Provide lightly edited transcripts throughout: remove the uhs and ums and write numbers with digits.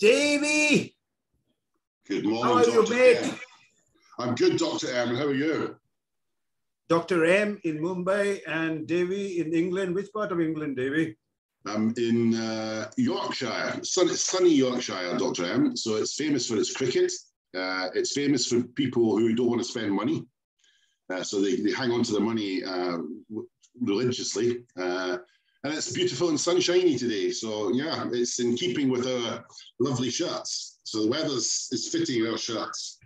Davie! Good morning, how are you, Dr. mate? M. I'm good, Dr. M. How are you? Dr. M in Mumbai and Davie in England. Which part of England, Davie? I'm in Yorkshire, sunny Yorkshire, Dr. M. So it's famous for its cricket. It's famous for people who don't want to spend money. So they hang on to the money religiously. And it's beautiful and sunshiny today. So yeah, it's in keeping with our lovely shirts. So the weather is fitting our shirts.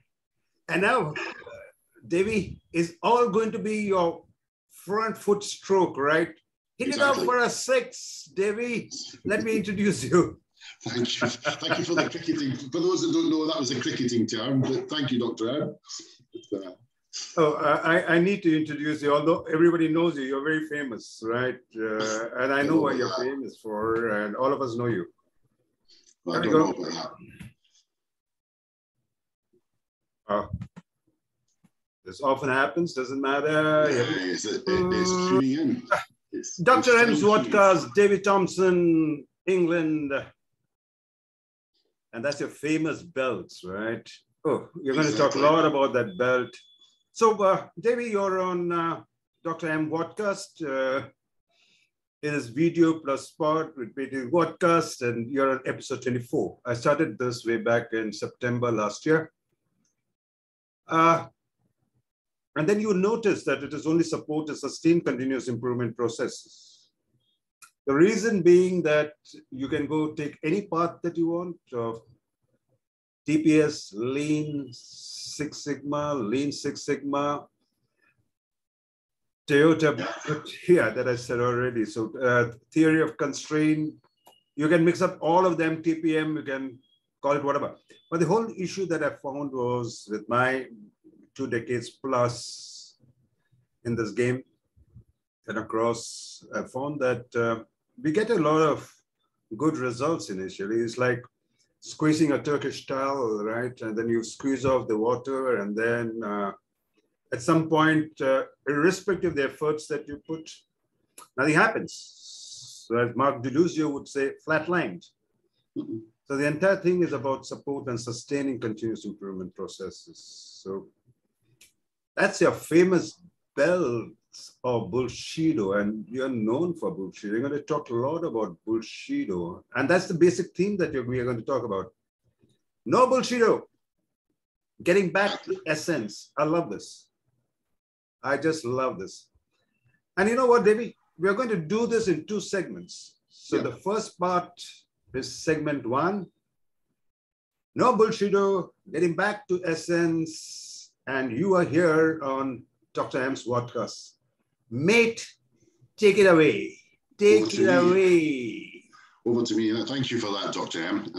And now, Davie, is all going to be your front foot stroke, right? Hit Exactly. it out for a 6, Davie. Let me introduce you. Thank you. Thank you for the cricketing. For those that don't know, that was a cricketing term, but thank you, Dr. M. I need to introduce you, although everybody knows you. You're very famous, right? And I know what you're famous for, and all of us know you. Well, I don't know about that. This often happens, doesn't matter. It's tuning in. Dr. M's Vodcast, Davie Thomson, England. And that's your famous belts, right? Oh, you're going to talk a lot about that belt. So, Davie, you're on Dr. M Vodcast. It is video plus spot with video Vodcast, and you're on episode 24. I started this way back in September last year. And then you notice that it is only support a sustained continuous improvement process. The reason being that you can go take any path that you want of TPS, Lean Six Sigma, Lean Six Sigma, Toyota, yeah, that I said already. So theory of constraint, you can mix up all of them, TPM, you can call it whatever. But the whole issue that I found was with my 2 decades plus in this game and across, I found that we get a lot of good results initially. It's like squeezing a Turkish towel, right? And then you squeeze off the water, and then at some point, irrespective of the efforts that you put, nothing happens. So as Mark Deluzio would say, flatlined. So the entire thing is about support and sustaining continuous improvement processes. So that's your famous belts of Bullshido, and you're known for Bullshido. You're going to talk a lot about Bullshido, and that's the basic theme that we are going to talk about. No Bullshido, getting back to essence. I love this. I just love this. And you know what, Davie? We are going to do this in 2 segments. So the first part is segment 1. No Bullshido, getting back to essence. And you are here on Dr. M's Vodcast. Mate, take it away. Take it away. Over to me. Thank you for that, Dr. M.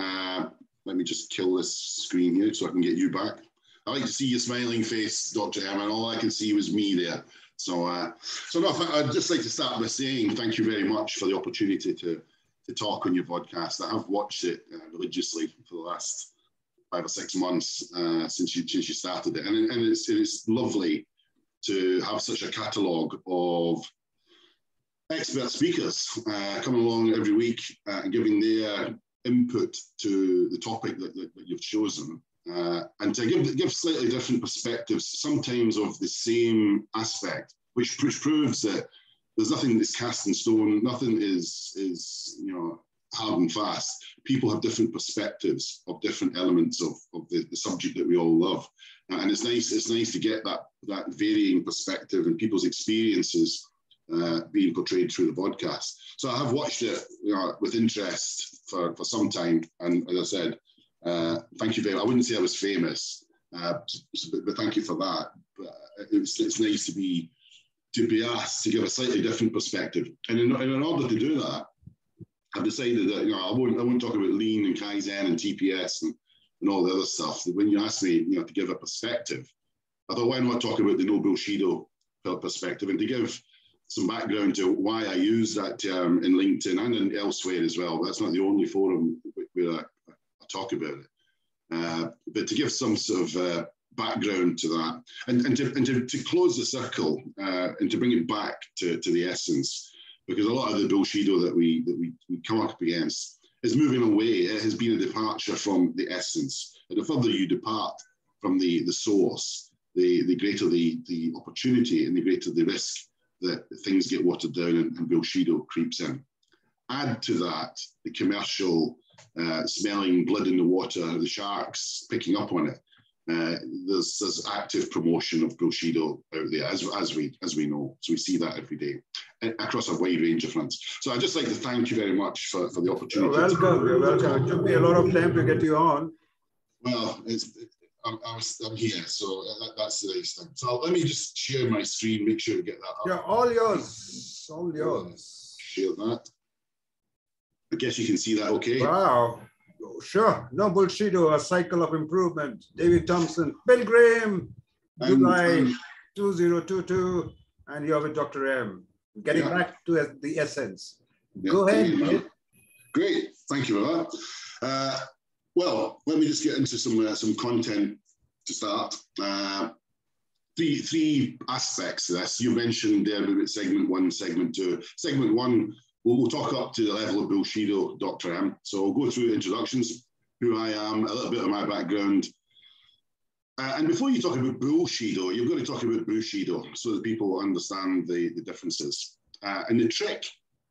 Let me just kill this screen here so I can get you back. I like to see your smiling face, Dr. M, and all I can see was me there. So no, I'd just like to start by saying thank you very much for the opportunity to talk on your podcast. I have watched it religiously for the last 5 or 6 months since you started it, and it's lovely to have such a catalogue of expert speakers coming along every week and giving their input to the topic that you've chosen, and to give slightly different perspectives, sometimes of the same aspect, which proves that there's nothing that's cast in stone, nothing is hard and fast. People have different perspectives of different elements of the subject that we all love, and it's nice to get that varying perspective and people's experiences being portrayed through the podcast. So I have watched it with interest for some time, and as I said, thank you very much. I wouldn't say I was famous, but thank you for that. But it's nice to be asked to give a slightly different perspective, and in order to do that, I've decided that I won't talk about lean and Kaizen and TPS and all the other stuff. When you asked me to give a perspective, I thought, why not talk about the NOBULLSHIDO perspective, and to give some background to why I use that term in LinkedIn and elsewhere as well. That's not the only forum where I talk about it, but to give some sort of background to that, and to close the circle and to bring it back to the essence. Because a lot of the Bullshido that we come up against is moving away. It has been a departure from the essence. And the further you depart from the source, the greater the opportunity and the greater the risk that things get watered down and bullshido creeps in. Add to that the commercial smelling blood in the water, the sharks picking up on it. There's active promotion of bullshido out there, as we know. So we see that every day across a wide range of fronts. So I'd just like to thank you very much for the opportunity. You're welcome. You're welcome. It took me a lot of time to get you on. Well, I'm here, so that's the nice thing. So let me just share my screen, make sure we get that up. Yeah, all yours. All yours. Share that. I guess you can see that okay. Wow. Sure. NOBULLSHIDO, a cycle of improvement. Davie Thomson, Pilgrim, July 2022, and you're with Dr. M. Getting back to the essence. Go ahead, mate. Great. Thank you for that. Well, let me just get into some content to start. Three aspects to this. You mentioned there about segment 1, segment 2. Segment 1, we'll talk up to the level of bullshido, Dr. M. So we'll go through introductions, who I am, a little bit of my background. And before you talk about bullshido, you've got to talk about bullshido so that people understand the differences. And the trick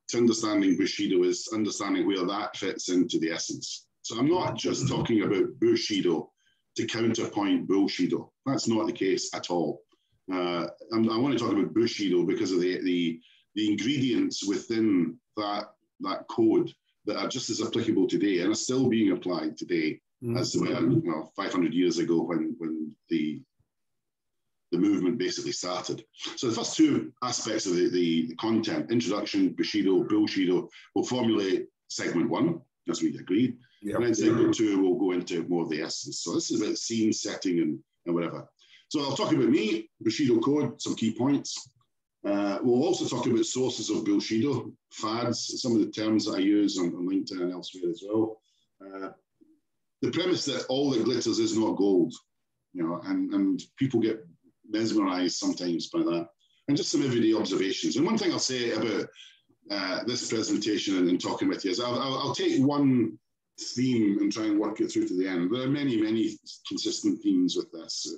to understanding bullshido is understanding where that fits into the essence. So I'm not just talking about bullshido to counterpoint bullshido. That's not the case at all. I want to talk about bullshido because of the ingredients within that code that are just as applicable today and are still being applied today as they were 500 years ago when the movement basically started. So the first two aspects of the content, introduction, bullshido, will formulate segment 1, as we agreed. Yep. And then segment 2 will go into more of the essence. So this is about scene setting and whatever. So I'll talk about me, bullshido code, some key points. We'll also talk about sources of bullshido, fads, some of the terms that I use on LinkedIn and elsewhere as well. The premise that all that glitters is not gold, and people get mesmerized sometimes by that. And just some everyday observations. And one thing I'll say about this presentation and talking with you is I'll take one theme and try and work it through to the end. There are many, many consistent themes with this.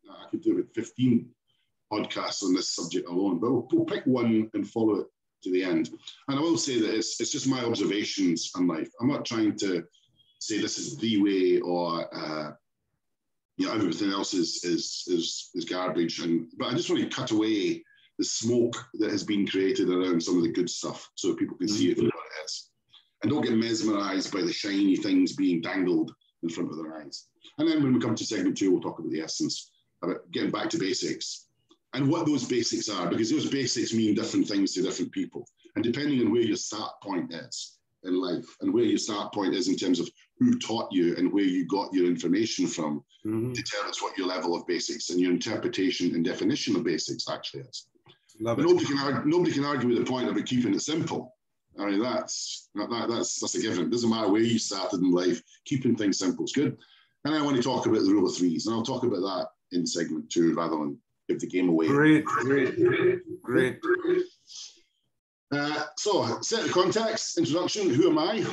I could do with 15 podcasts on this subject alone, but we'll pick one and follow it to the end. And I will say that it's just my observations on life. I'm not trying to say this is the way or everything else is garbage. But I just want to cut away the smoke that has been created around some of the good stuff so people can see it for what it is. And don't get mesmerized by the shiny things being dangled in front of their eyes. And then when we come to segment 2, we'll talk about the essence, about getting back to basics and what those basics are, because those basics mean different things to different people. And depending on where your start point is in life and where your start point is in terms of who taught you and where you got your information from, determines what your level of basics and your interpretation and definition of basics actually is. Nobody can argue with the point about keeping it simple. I mean, that's a given. It doesn't matter where you started in life, keeping things simple is good. And I want to talk about the rule of threes, and I'll talk about that in segment 2 rather than give the game away. Great. So, set the context, introduction, who am I?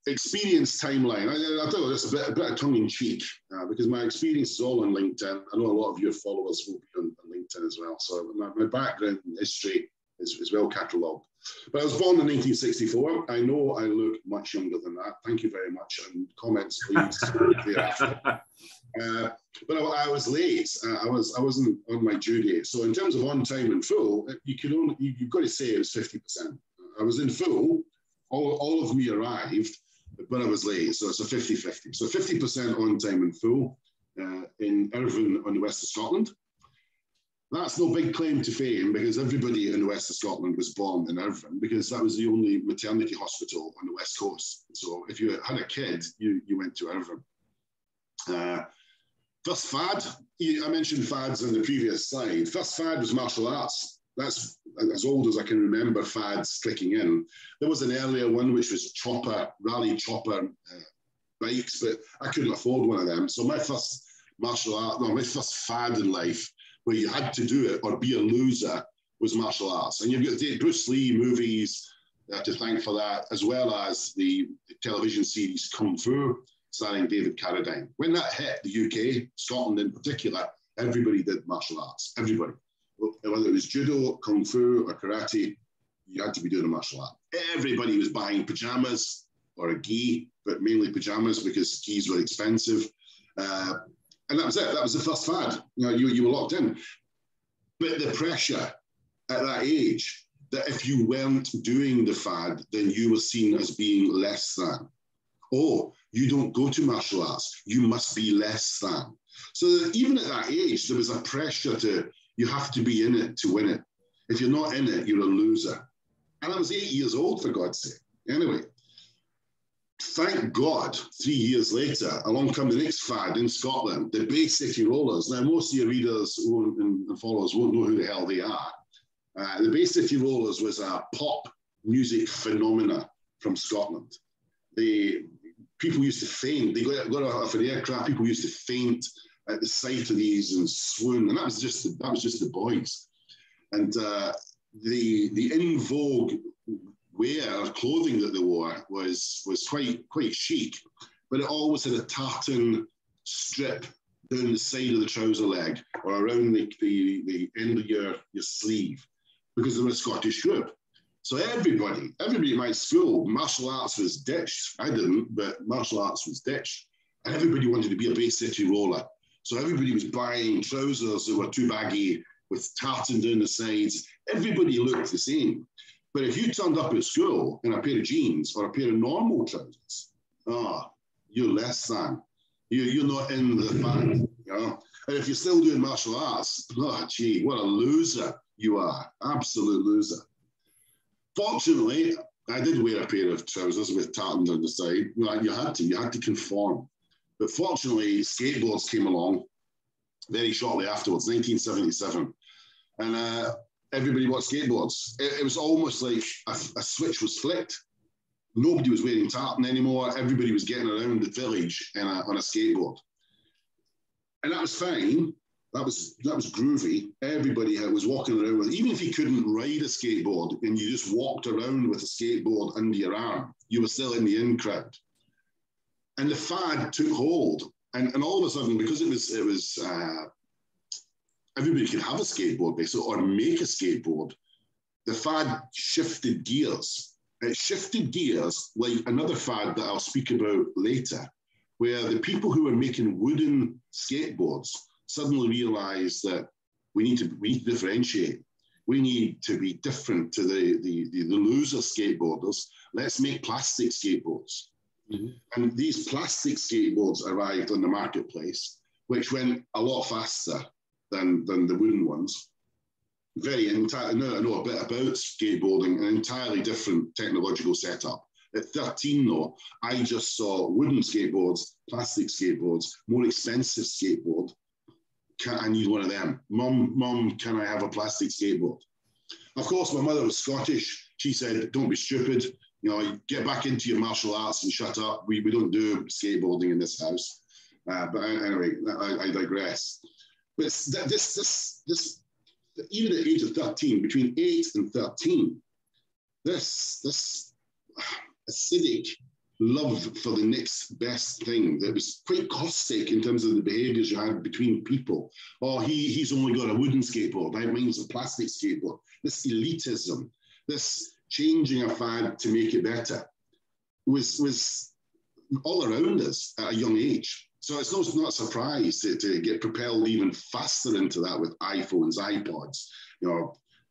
Experience timeline. I'll tell you this a bit of tongue-in-cheek, because my experience is all on LinkedIn. I know a lot of your followers will be on LinkedIn as well. So my background and history is well catalogued. But I was born in 1964. I know I look much younger than that. Thank you very much. And comments, please. But I was late. I wasn't on my due date. So in terms of on time and full, you've got to say it was 50%. I was in full. All of me arrived, but I was late. So it's a 50-50. So 50% on time and full in Irvine on the west of Scotland. That's no big claim to fame because everybody in the west of Scotland was born in Irvine because that was the only maternity hospital on the west coast. So if you had a kid, you went to Irvine. First fad, I mentioned fads in the previous slide. First fad was martial arts. That's as old as I can remember fads clicking in. There was an earlier one which was rally chopper bikes, but I couldn't afford one of them. So my first my first fad in life where you had to do it or be a loser was martial arts. And you've got the Bruce Lee movies, to thank for that, as well as the television series Kung Fu, starring David Carradine. When that hit the UK, Scotland in particular, everybody did martial arts. Everybody. Whether it was judo, kung fu, or karate, you had to be doing a martial art. Everybody was buying pajamas or a gi, but mainly pajamas because gis were expensive. And that was it. That was the first fad. You were locked in. But the pressure at that age, that if you weren't doing the fad, then you were seen as being less than. Oh, you don't go to martial arts, you must be less than. So even at that age, there was a pressure to, you have to be in it to win it. If you're not in it, you're a loser. And I was 8 years old, for God's sake. Anyway, thank God, 3 years later, along come the next fad in Scotland, the Bay City Rollers. Now, most of your readers and followers won't know who the hell they are. The Bay City Rollers was a pop music phenomena from Scotland. People used to faint. They got off an aircraft. People used to faint at the sight of these and swoon. And that was just the boys. And the in vogue wear or clothing that they wore was quite chic, but it always had a tartan strip down the side of the trouser leg or around the end of your sleeve, because they were a Scottish group. So everybody at my school, martial arts was ditched. I didn't, but martial arts was ditched. And everybody wanted to be a Bay City roller. So everybody was buying trousers that were too baggy with tartan down the sides. Everybody looked the same. But if you turned up at school in a pair of jeans or a pair of normal trousers, you're less than. You're not in the fad, And if you're still doing martial arts, gee, what a loser you are. Absolute loser. Fortunately, I did wear a pair of trousers with tartan down the side. You had to conform. But fortunately, skateboards came along very shortly afterwards, 1977. And everybody bought skateboards. It was almost like a switch was flicked. Nobody was wearing tartan anymore. Everybody was getting around the village on a skateboard. And that was fine. That was groovy. Everybody was walking around with, even if you couldn't ride a skateboard and you just walked around with a skateboard under your arm, you were still in the in crowd. And the fad took hold. And all of a sudden, because it was everybody could have a skateboard basically, or make a skateboard, the fad shifted gears. It shifted gears like another fad that I'll speak about later, where the people who were making wooden skateboards suddenly realized that we need to differentiate. We need to be different to the loser skateboarders. Let's make plastic skateboards. Mm-hmm. And these plastic skateboards arrived on the marketplace, which went a lot faster than the wooden ones. Now I know a bit about skateboarding, an entirely different technological setup. At 13, though, I just saw wooden skateboards, plastic skateboards, more expensive skateboard. I need one of them. Mom, can I have a plastic skateboard? Of course, my mother was Scottish. She said, don't be stupid. Get back into your martial arts and shut up. We don't do skateboarding in this house. But anyway, I digress. But this, even at the age of 13, between 8 and 13, this acidic love for the next best thing that was quite caustic in terms of the behaviors you had between people. He's only got a wooden skateboard, right? Mine's a plastic skateboard. This elitism, this changing a fad to make it better was all around us at a young age. So it's not a surprise to get propelled even faster into that with iPhones, iPods,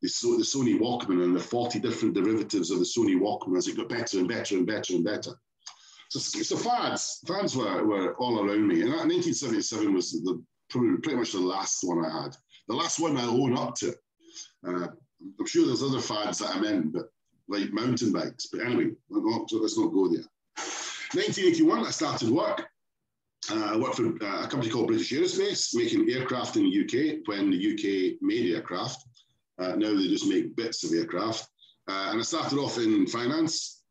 the Sony Walkman and the 40 different derivatives of the Sony Walkman as it got better and better and better and better. So fads were all around me. And 1977 was pretty much the last one I had. The last one I own up to. I'm sure there's other fads that I'm in, but like mountain bikes. But anyway, let's not go there. 1981, I started work. I worked for a company called British Aerospace, making aircraft in the UK when the UK made aircraft. Now they just make bits of aircraft. And I started off in finance.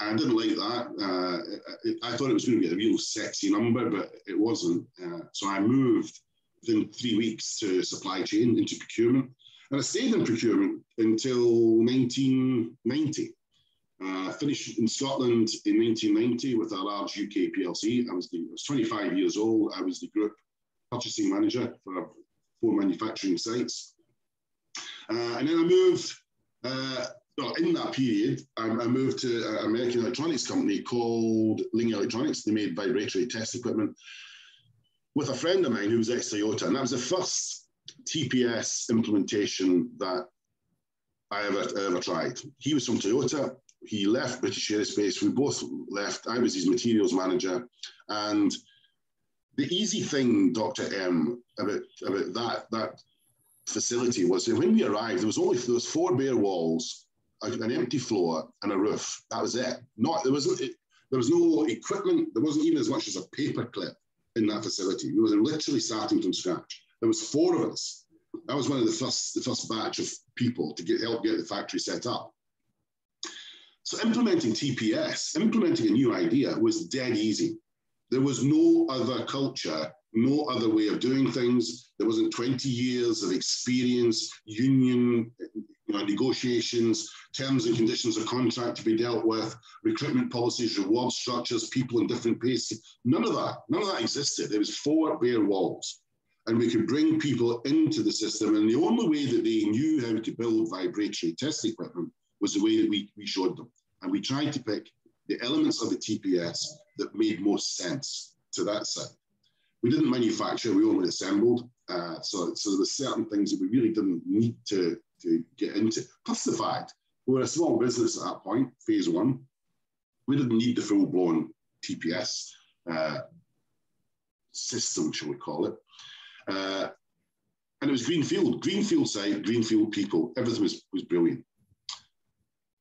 I didn't like that. I thought it was going to be a real sexy number, but it wasn't. So I moved within 3 weeks to supply chain into procurement. And I stayed in procurement until 1990. Finished in Scotland in 1990 with a large UK PLC. I was 25 years old. I was the group purchasing manager for 4 manufacturing sites. And then I moved, in that period, I moved to an American electronics company called Ling Electronics. They made vibratory test equipment with a friend of mine who was ex-Toyota. And that was the first TPS implementation that I ever tried. He was from Toyota. He left British Aerospace. We both left. I was his materials manager. And the easy thing, Dr. M, about that facility was that when we arrived, there was 4 bare walls, an empty floor, and a roof. That was it. There was no equipment. There wasn't even as much as a paper clip in that facility. We were literally starting from scratch. There was 4 of us. That was one of the first batch of people to help get the factory set up. So implementing TPS, implementing a new idea was dead easy. There was no other culture, no other way of doing things. There wasn't 20 years of experience, union negotiations, terms and conditions of contract to be dealt with, recruitment policies, reward structures, people in different paces. None of that existed. It was 4 bare walls. And we could bring people into the system. And the only way that they knew how to build vibratory test equipment was the way that we showed them. And we tried to pick the elements of the TPS that made most sense to that side. We didn't manufacture, we only assembled. So there were certain things that we really didn't need to get into. Plus the fact, we were a small business at that point, phase 1. We didn't need the full-blown TPS system, shall we call it. And it was greenfield site, greenfield people. Everything was brilliant.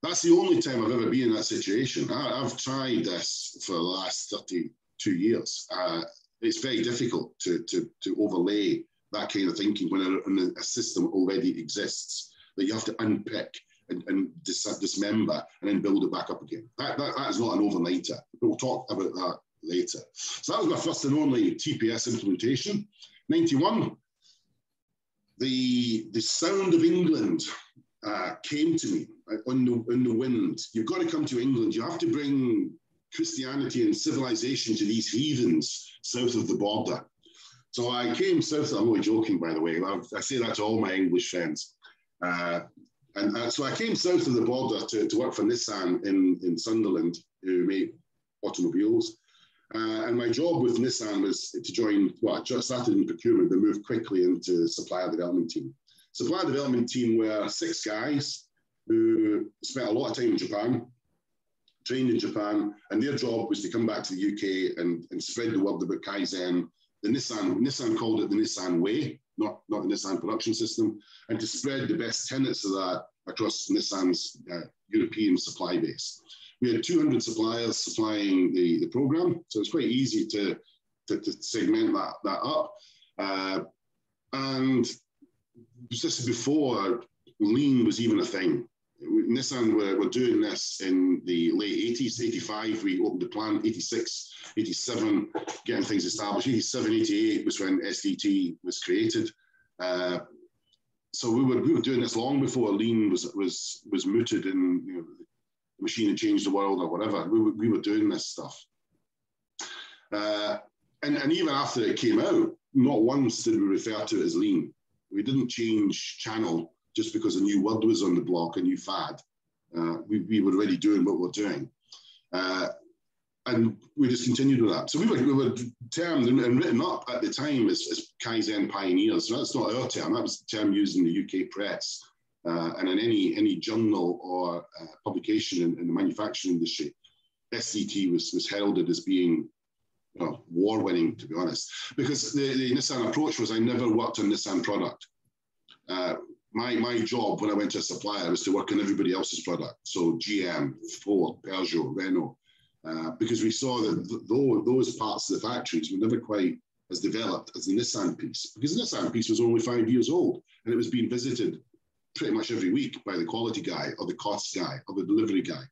That's the only time I've ever been in that situation. I've tried this for the last 32 years. It's very difficult to overlay that kind of thinking when a system already exists that you have to unpick and dismember and then build it back up again. That is not an overnighter. We'll talk about that later. So that was my first and only TPS implementation. 91, the sound of England came to me on the wind. You've got to come to England. You have to bring Christianity and civilization to these heathens south of the border. So I came south. I'm only joking, by the way. I say that to all my English friends. So I came south of the border to work for Nissan in Sunderland, who make automobiles. And my job with Nissan was to join, I just started in procurement, but moved quickly into supplier development team. Supplier development team were 6 guys who spent a lot of time in Japan, trained in Japan, and their job was to come back to the UK and spread the word about Kaizen. The Nissan called it the Nissan way, not the Nissan production system, and to spread the best tenets of that across Nissan's European supply base. We had 200 suppliers supplying the program, so it's quite easy to segment that up. And this is before lean was even a thing. Nissan were doing this in the late 80s, 85, we opened the plant, 86, 87, getting things established. 87, 88 was when SDT was created. So we were doing this long before lean was mooted and the machine had changed the world or whatever. We were doing this stuff. And even after it came out, not once did we refer to it as lean. We didn't change channel just because a new word was on the block, a new fad. We were already doing what we're doing. And we just continued with that. So we were termed and written up at the time as Kaizen pioneers. So that's not our term, that was the term used in the UK press. And in any journal or publication in the manufacturing industry, SCT was heralded as being war-winning, to be honest. Because the Nissan approach was I never worked on Nissan product. My job when I went to a supplier was to work on everybody else's product. So GM, Ford, Peugeot, Renault. Because we saw that those parts of the factories were never quite as developed as the Nissan piece. Because the Nissan piece was only 5 years old and it was being visited pretty much every week by the quality guy or the cost guy or the delivery guy.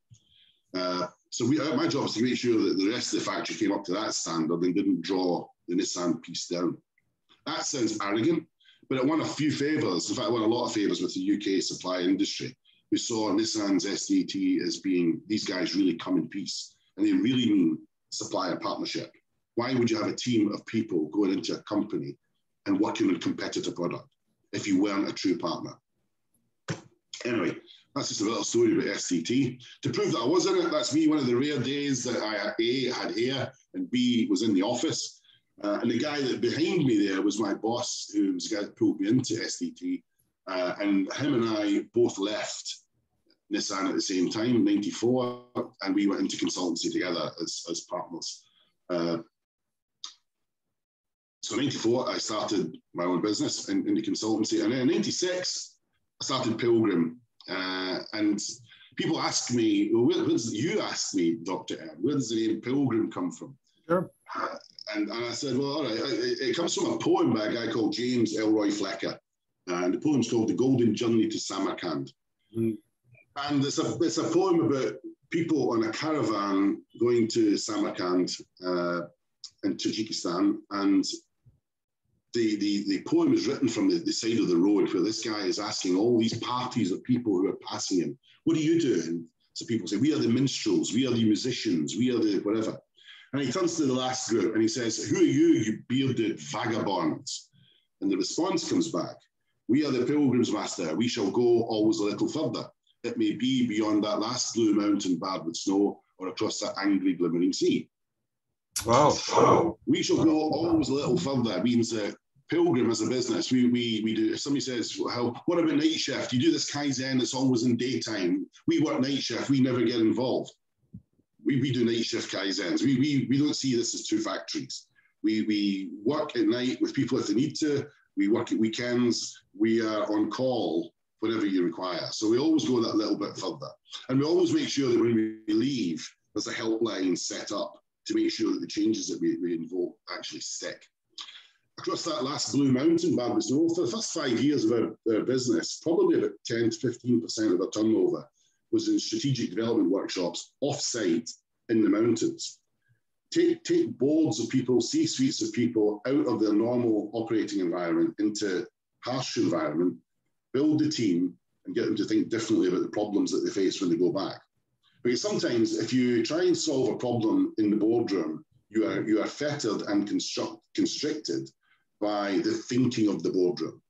So my job was to make sure that the rest of the factory came up to that standard and didn't draw the Nissan piece down. That sounds arrogant, but it won a few favours. In fact, it won a lot of favours with the UK supply industry who saw Nissan's SDT as being, these guys really come in peace, and they really mean supplier partnership. Why would you have a team of people going into a company and working on a competitor product if you weren't a true partner? Anyway, that's just a little story about SDT. To prove that I was in it, that's me, one of the rare days that I A, had hair, and B, was in the office. And the guy that behind me there was my boss, who was the guy that pulled me into SDT. And him and I both left Nissan at the same time, 94, and we went into consultancy together as partners. So 94, I started my own business in the consultancy. And then in 96, I started Pilgrim. And people ask me, well, you asked me, Dr. M, where does the name Pilgrim come from? Sure. And I said, well, all right, it comes from a poem by a guy called James Elroy Flecker. And the poem's called The Golden Journey to Samarkand. Mm. And it's a poem about people on a caravan going to Samarkand in Tajikistan. And the poem is written from the side of the road where this guy is asking all these parties of people who are passing him, what do you do? And so people say, we are the minstrels, we are the musicians, we are the whatever. And he turns to the last group and he says, who are you bearded vagabonds? And the response comes back, we are the pilgrims, master. We shall go always a little further. It may be beyond that last blue mountain barred with snow or across that angry glimmering sea. Wow. So we shall go always a little further. It means that Pilgrim as a business, we do, if somebody says, what about night shift? You do this Kaizen, it's always in daytime. We work night shift, we never get involved. We do night shift Kaizens. We don't see this as two factories. We work at night with people if they need to. We work at weekends. We are on call whenever you require. So we always go that little bit further. And we always make sure that when we leave, there's a helpline set up to make sure that the changes that we invoke actually stick. Across that last blue mountain, barred with snow, for the first 5 years of our business, probably about 10 to 15% of our turnover was in strategic development workshops off-site in the mountains. Take boards of people, C-suites of people out of their normal operating environment into harsh environment, build the team, and get them to think differently about the problems that they face when they go back. Because sometimes if you try and solve a problem in the boardroom, you are fettered and constricted by the thinking of the boardroom.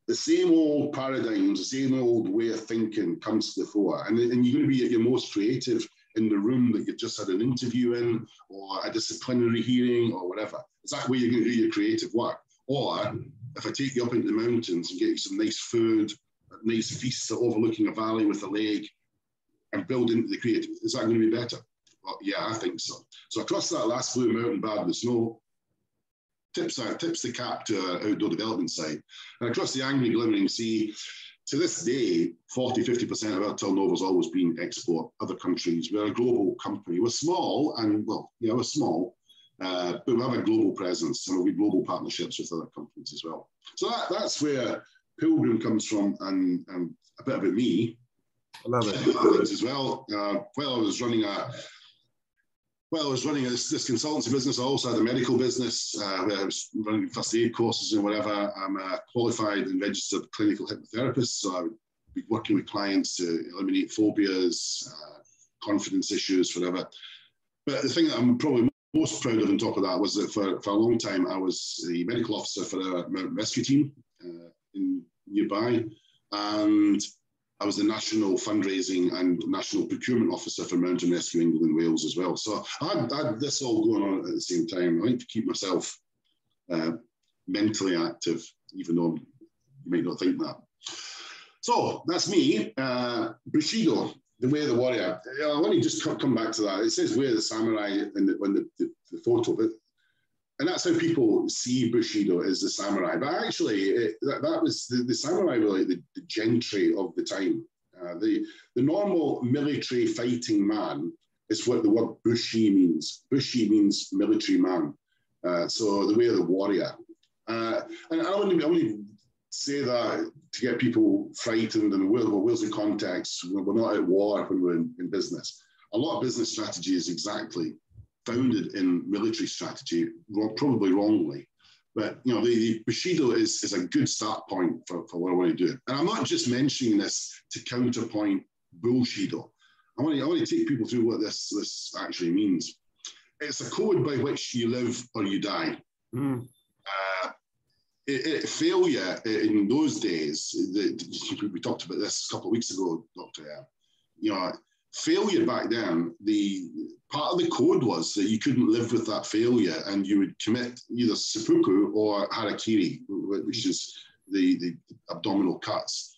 The same old paradigms, the same old way of thinking comes to the fore. And you're going to be at your most creative in the room that you've just had an interview in, or a disciplinary hearing, or whatever. Is that where you're going to do your creative work? Or if I take you up into the mountains and get you some nice food, nice feasts overlooking a valley with a lake, and build into the creative, is that going to be better? Well, yeah, I think so. So across that last blue mountain barred with snow, tips the cap to our outdoor development site. And across the angry glimmering sea, to this day, 40–50% of our turnover has always been export, other countries. We're a global company. We're small, and well, yeah, we're small, but we have a global presence, and we've global partnerships with other companies as well. So that's where Pilgrim comes from, and a bit about me. I love it. As well. While I was running this consultancy business, I also had a medical business where I was running first aid courses and whatever. I'm a qualified and registered clinical hypnotherapist, so I would be working with clients to eliminate phobias, confidence issues, whatever. But the thing that I'm probably most proud of on top of that was that for a long time, I was the medical officer for our mountain rescue team nearby, and I was the national fundraising and national procurement officer for Mountain Rescue England and Wales as well. So I had this all going on at the same time. I like to keep myself mentally active, even though you might not think that. So that's me. Bushido, the way of the warrior. Let me just come back to that. It says way of the samurai in the photo, but and that's how people see Bushido as the samurai. But actually, that was the samurai were like the gentry of the time. The normal military fighting man is what the word bushi means. Bushi means military man. So the way of the warrior. And I only say that to get people frightened and where's the context? We're not at war when we're in business. A lot of business strategy is exactly founded in military strategy, probably wrongly. But, you know, the Bushido is a good start point for what I want to do. And I'm not just mentioning this to counterpoint Bullshido. I want to take people through what this actually means. It's a code by which you live or you die. Mm. Failure in those days, we talked about this a couple of weeks ago, Dr. You know, failure back then, the part of the code was that you couldn't live with that failure and you would commit either seppuku or harakiri, which is the abdominal cuts,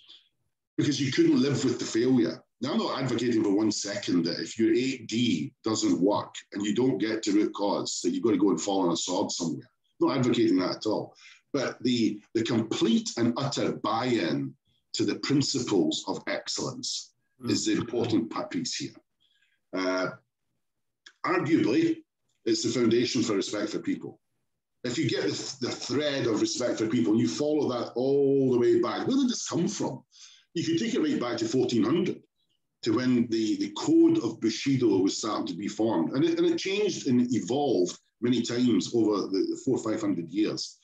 because you couldn't live with the failure. Now, I'm not advocating for 1 second that if your 8D doesn't work and you don't get to root cause, that you've got to go and fall on a sword somewhere. I'm not advocating that at all. But the complete and utter buy-in to the principles of excellence is the important piece here. Arguably, it's the foundation for respect for people. If you get the thread of respect for people and you follow that all the way back, where did this come from? You can take it right back to 1400, to when the code of Bushido was starting to be formed. And it changed and evolved many times over the 400 or 500 years.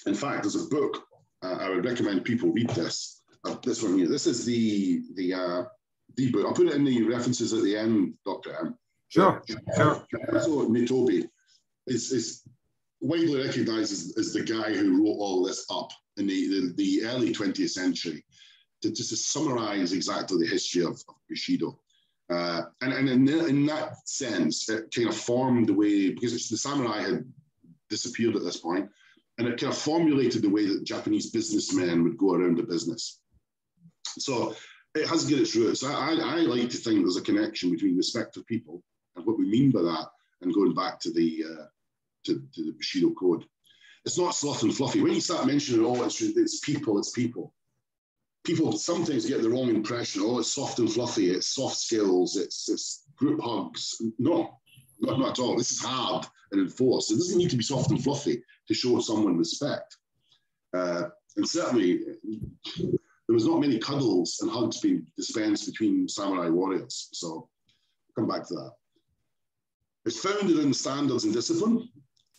In fact, there's a book, I would recommend people read this. This one here. This is the book. I'll put it in the references at the end, Dr. M. Sure. So Nitobe is widely recognized as the guy who wrote all this up in the early 20th century to summarize exactly the history of Bushido. And in that sense, it kind of formed the way, because the samurai had disappeared at this point, and it kind of formulated the way that Japanese businessmen would go around the business. So it has got its roots. I like to think there's a connection between respect for people and what we mean by that, and going back to the Bushido code. It's not soft and fluffy. When you start mentioning, oh, it's people. People sometimes get the wrong impression. Oh, it's soft and fluffy. It's soft skills. It's group hugs. No, not at all. This is hard and enforced. It doesn't need to be soft and fluffy to show someone respect. And certainly, there was not many cuddles and hugs being dispensed between samurai warriors. So I'll come back to that. It's founded in standards and discipline.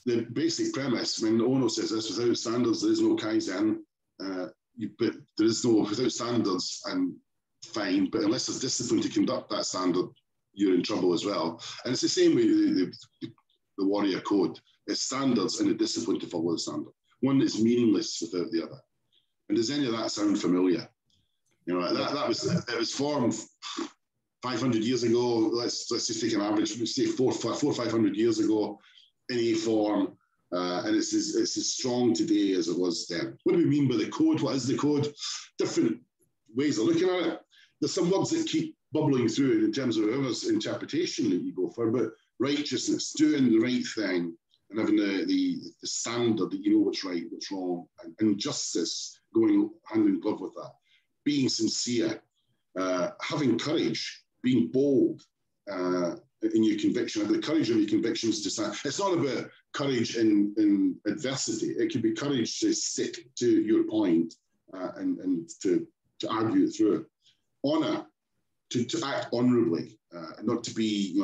The basic premise, when Ono says this, without standards, there is no Kaizen. But there is no, without standards, and fine, but unless there's discipline to conduct that standard, you're in trouble as well. And it's the same with the warrior code. It's standards and the discipline to follow the standard. One is meaningless without the other. And does any of that sound familiar? You know, it was formed 500 years ago. Let's just take an average, let's say 400 or 500 years ago in a form. And it's as strong today as it was then. What do we mean by the code? What is the code? Different ways of looking at it. There's some words that keep bubbling through in terms of whatever interpretation that you go for, but righteousness, doing the right thing, and having the standard that you know what's right, what's wrong, and justice going hand in glove with that. Being sincere, having courage, being bold in your conviction, having the courage of your convictions to stand. It's not about courage in adversity. It can be courage to stick to your point and to argue it through. Honor, to act honorably, not to be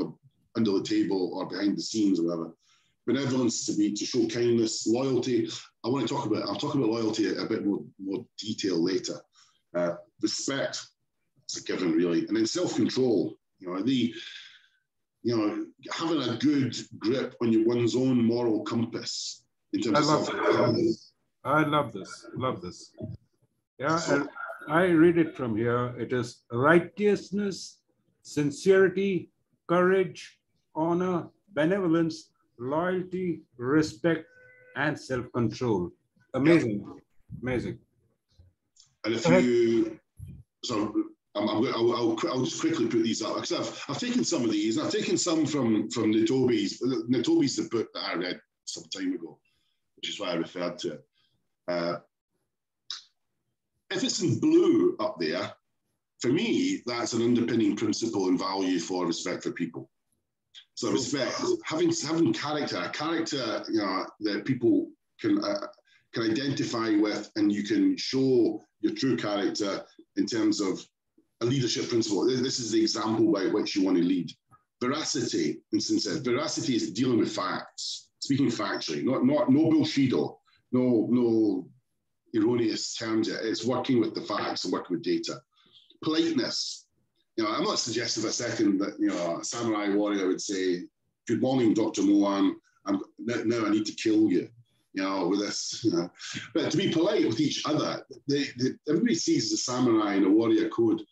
under the table or behind the scenes or whatever. Benevolence, to show kindness. Loyalty, I'll talk about loyalty a bit more detail later. Respect, it's a given really. And then self-control, having a good grip on one's own moral compass in terms of self-control. I love this. Yeah, so, I read it from here. It is righteousness, sincerity, courage, honor, benevolence, loyalty, respect, and self-control. Amazing. Yeah. Amazing. And if you, so I'll just quickly put these up, because I've taken some of these, and I've taken some from Nitobe's. Nitobe's the book that I read some time ago, which is why I referred to it. If it's in blue up there, for me, that's an underpinning principle and value for respect for people. So respect, having character, a character that people can identify with, and you can show your true character in terms of a leadership principle. This is the example by which you want to lead. Veracity and sincerity. Veracity is dealing with facts. It's speaking factually, no bullshido, no erroneous terms. It's working with the facts and working with data. Politeness. I'm not suggesting for a second that a samurai warrior would say, "Good morning, Dr. Moan. Now I need to kill you." With this. But to be polite with each other, everybody sees the samurai in a warrior code.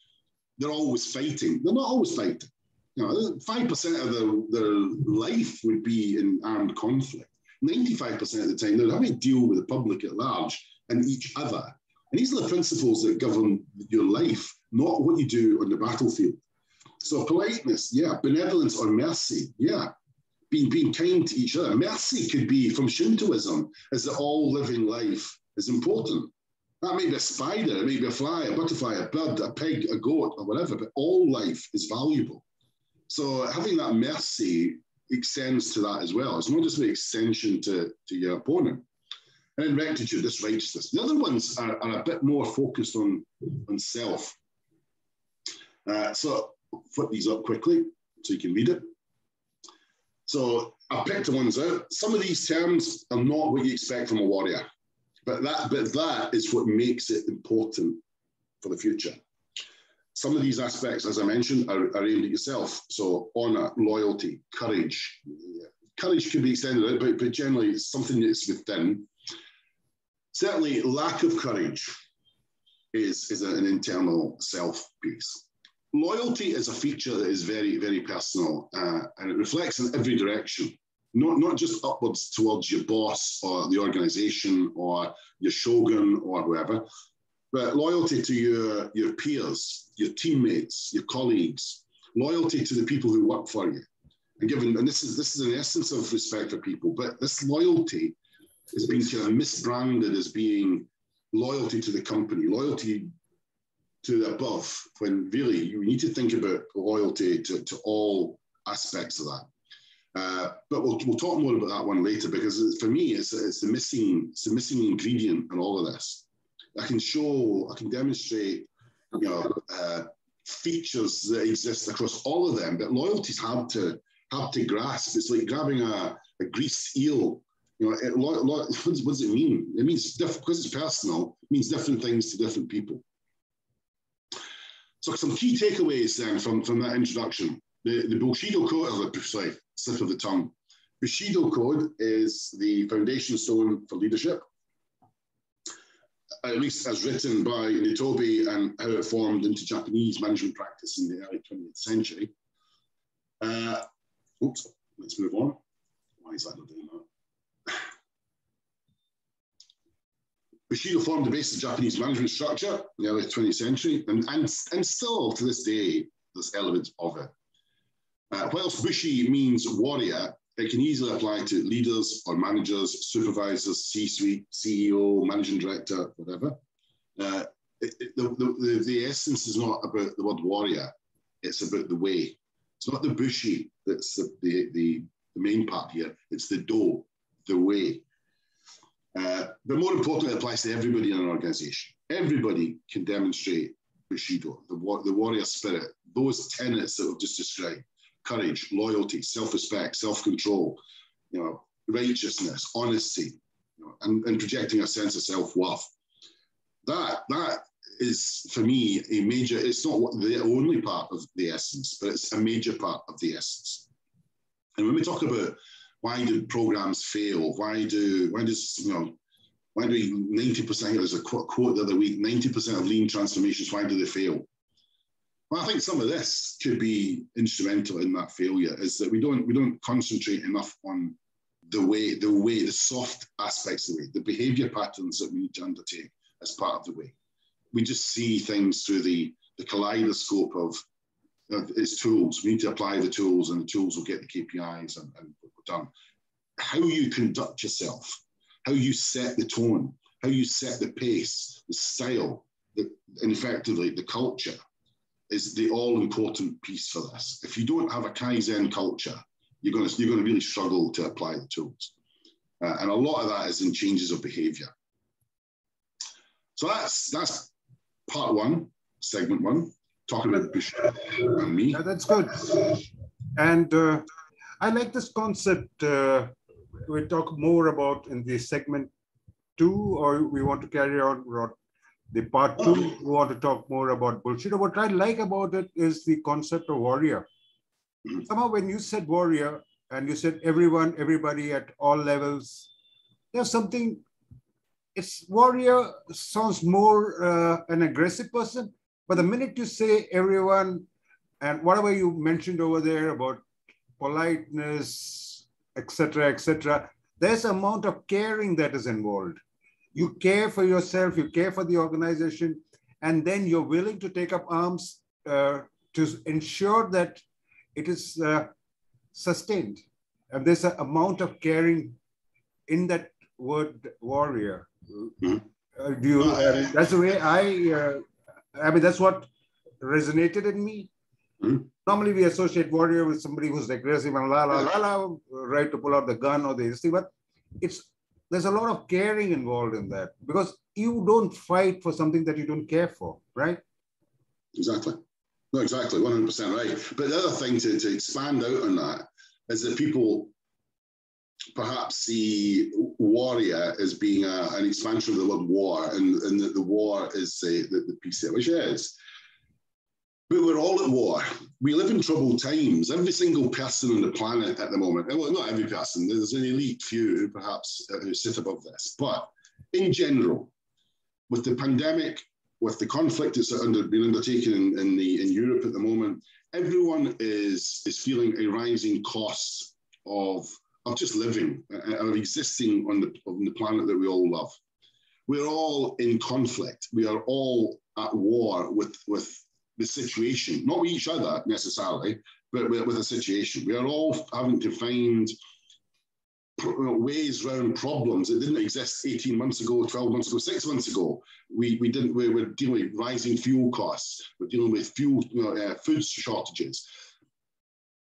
They're always fighting. They're not always fighting. 5% of their life would be in armed conflict. 95% of the time, they're having to deal with the public at large and each other. And these are the principles that govern your life, not what you do on the battlefield. So politeness, yeah. Benevolence or mercy, yeah. Being kind to each other. Mercy could be from Shintoism, as that all living life is important. That may be a spider, it may be a fly, a butterfly, a bird, a pig, a goat, or whatever, but all life is valuable. So having that mercy extends to that as well. It's not just an extension to your opponent. And then rectitude, this righteousness. The other ones are a bit more focused on self. So I'll flip these up quickly so you can read it. So I picked the ones out. Some of these terms are not what you expect from a warrior, but that is what makes it important for the future. Some of these aspects, as I mentioned, are aimed at yourself. So honor, loyalty, courage. Courage can be extended out, but generally it's something that's within. Certainly, lack of courage is an internal self piece. Loyalty is a feature that is very, very personal, and it reflects in every direction, not just upwards towards your boss or the organization or your shogun or whoever, but loyalty to your peers, your teammates, your colleagues, loyalty to the people who work for you. And this is an essence of respect for people, but this loyalty has been kind of misbranded as being loyalty to the company, loyalty to the above, when really you need to think about loyalty to all aspects of that. But we'll talk more about that one later, because for me, it's the missing ingredient in all of this. I can demonstrate, features that exist across all of them, but loyalty's hard to grasp. It's like grabbing a greased eel. What does it mean? It means because it's personal, it means different things to different people. So some key takeaways then from that introduction. The Bushido Code, slip of the tongue. Bushido Code is the foundation stone for leadership, at least as written by Nitobe and how it formed into Japanese management practice in the early 20th century. Let's move on. Why is that not doing that? Bushido formed the basis of Japanese management structure in the early 20th century, and still to this day, there's elements of it. Whilst Bushi means warrior, it can easily apply to leaders or managers, supervisors, C-suite, CEO, managing director, whatever. The essence is not about the word warrior, it's about the way. It's not the Bushi that's the main part here, it's the do, the way. But more importantly, it applies to everybody in an organization. Everybody can demonstrate Bushido, the warrior spirit, those tenets that we've just described: courage, loyalty, self-respect, self-control, righteousness, honesty, and projecting a sense of self-worth. That is, for me, a major, it's not the only part of the essence, but it's a major part of the essence. And when we talk about why do programs fail? Why do 90%, there's a quote the other week, 90% of lean transformations, why do they fail? Well, I think some of this could be instrumental in that failure, is that we don't concentrate enough on the soft aspects of the way, the behavior patterns that we need to undertake as part of the way. We just see things through the kaleidoscope of its tools. We need to apply the tools, and the tools will get the KPIs and we're done. How you conduct yourself, how you set the tone, how you set the pace, the style, and effectively the culture is the all-important piece for this. If you don't have a Kaizen culture, you're going to really struggle to apply the tools. And a lot of that is in changes of behavior. So that's part one, segment one, talking about Bushido and me. Yeah, that's good. And I like this concept we talk more about in the segment 2, or we want to carry on the part 2? We want to talk more about Bullshido. What I like about it is the concept of warrior. Somehow when you said warrior and you said everyone, everybody at all levels, there's something, it's warrior sounds more an aggressive person, but the minute you say everyone and whatever you mentioned over there about politeness, etc., there's an amount of caring that is involved. You care for yourself, you care for the organization, and then you're willing to take up arms to ensure that it is sustained. And there's an amount of caring in that word warrior. That's the way I mean, that's what resonated in me. Normally we associate warrior with somebody who's aggressive and right to pull out the gun or the thing, but there's a lot of caring involved in that, because you don't fight for something that you don't care for, right? Exactly. No, exactly, 100% right. But the other thing to expand out on that is that people perhaps see warrior as being an expansion of the word war, and that the war is the peace, which it is. But we're all at war. We live in troubled times. Every single person on the planet at the moment, well, not every person, there's an elite few who perhaps who sit above this. But in general, with the pandemic, with the conflict that's being undertaken in Europe at the moment, everyone is feeling a rising cost of just living, of existing on the planet that we all love. We're all in conflict. We are all at war with the situation, not with each other necessarily, but with a situation. We are all having to find ways around problems that didn't exist 18 months ago, 12 months ago, 6 months ago. We're dealing with rising fuel costs. We're dealing with food shortages.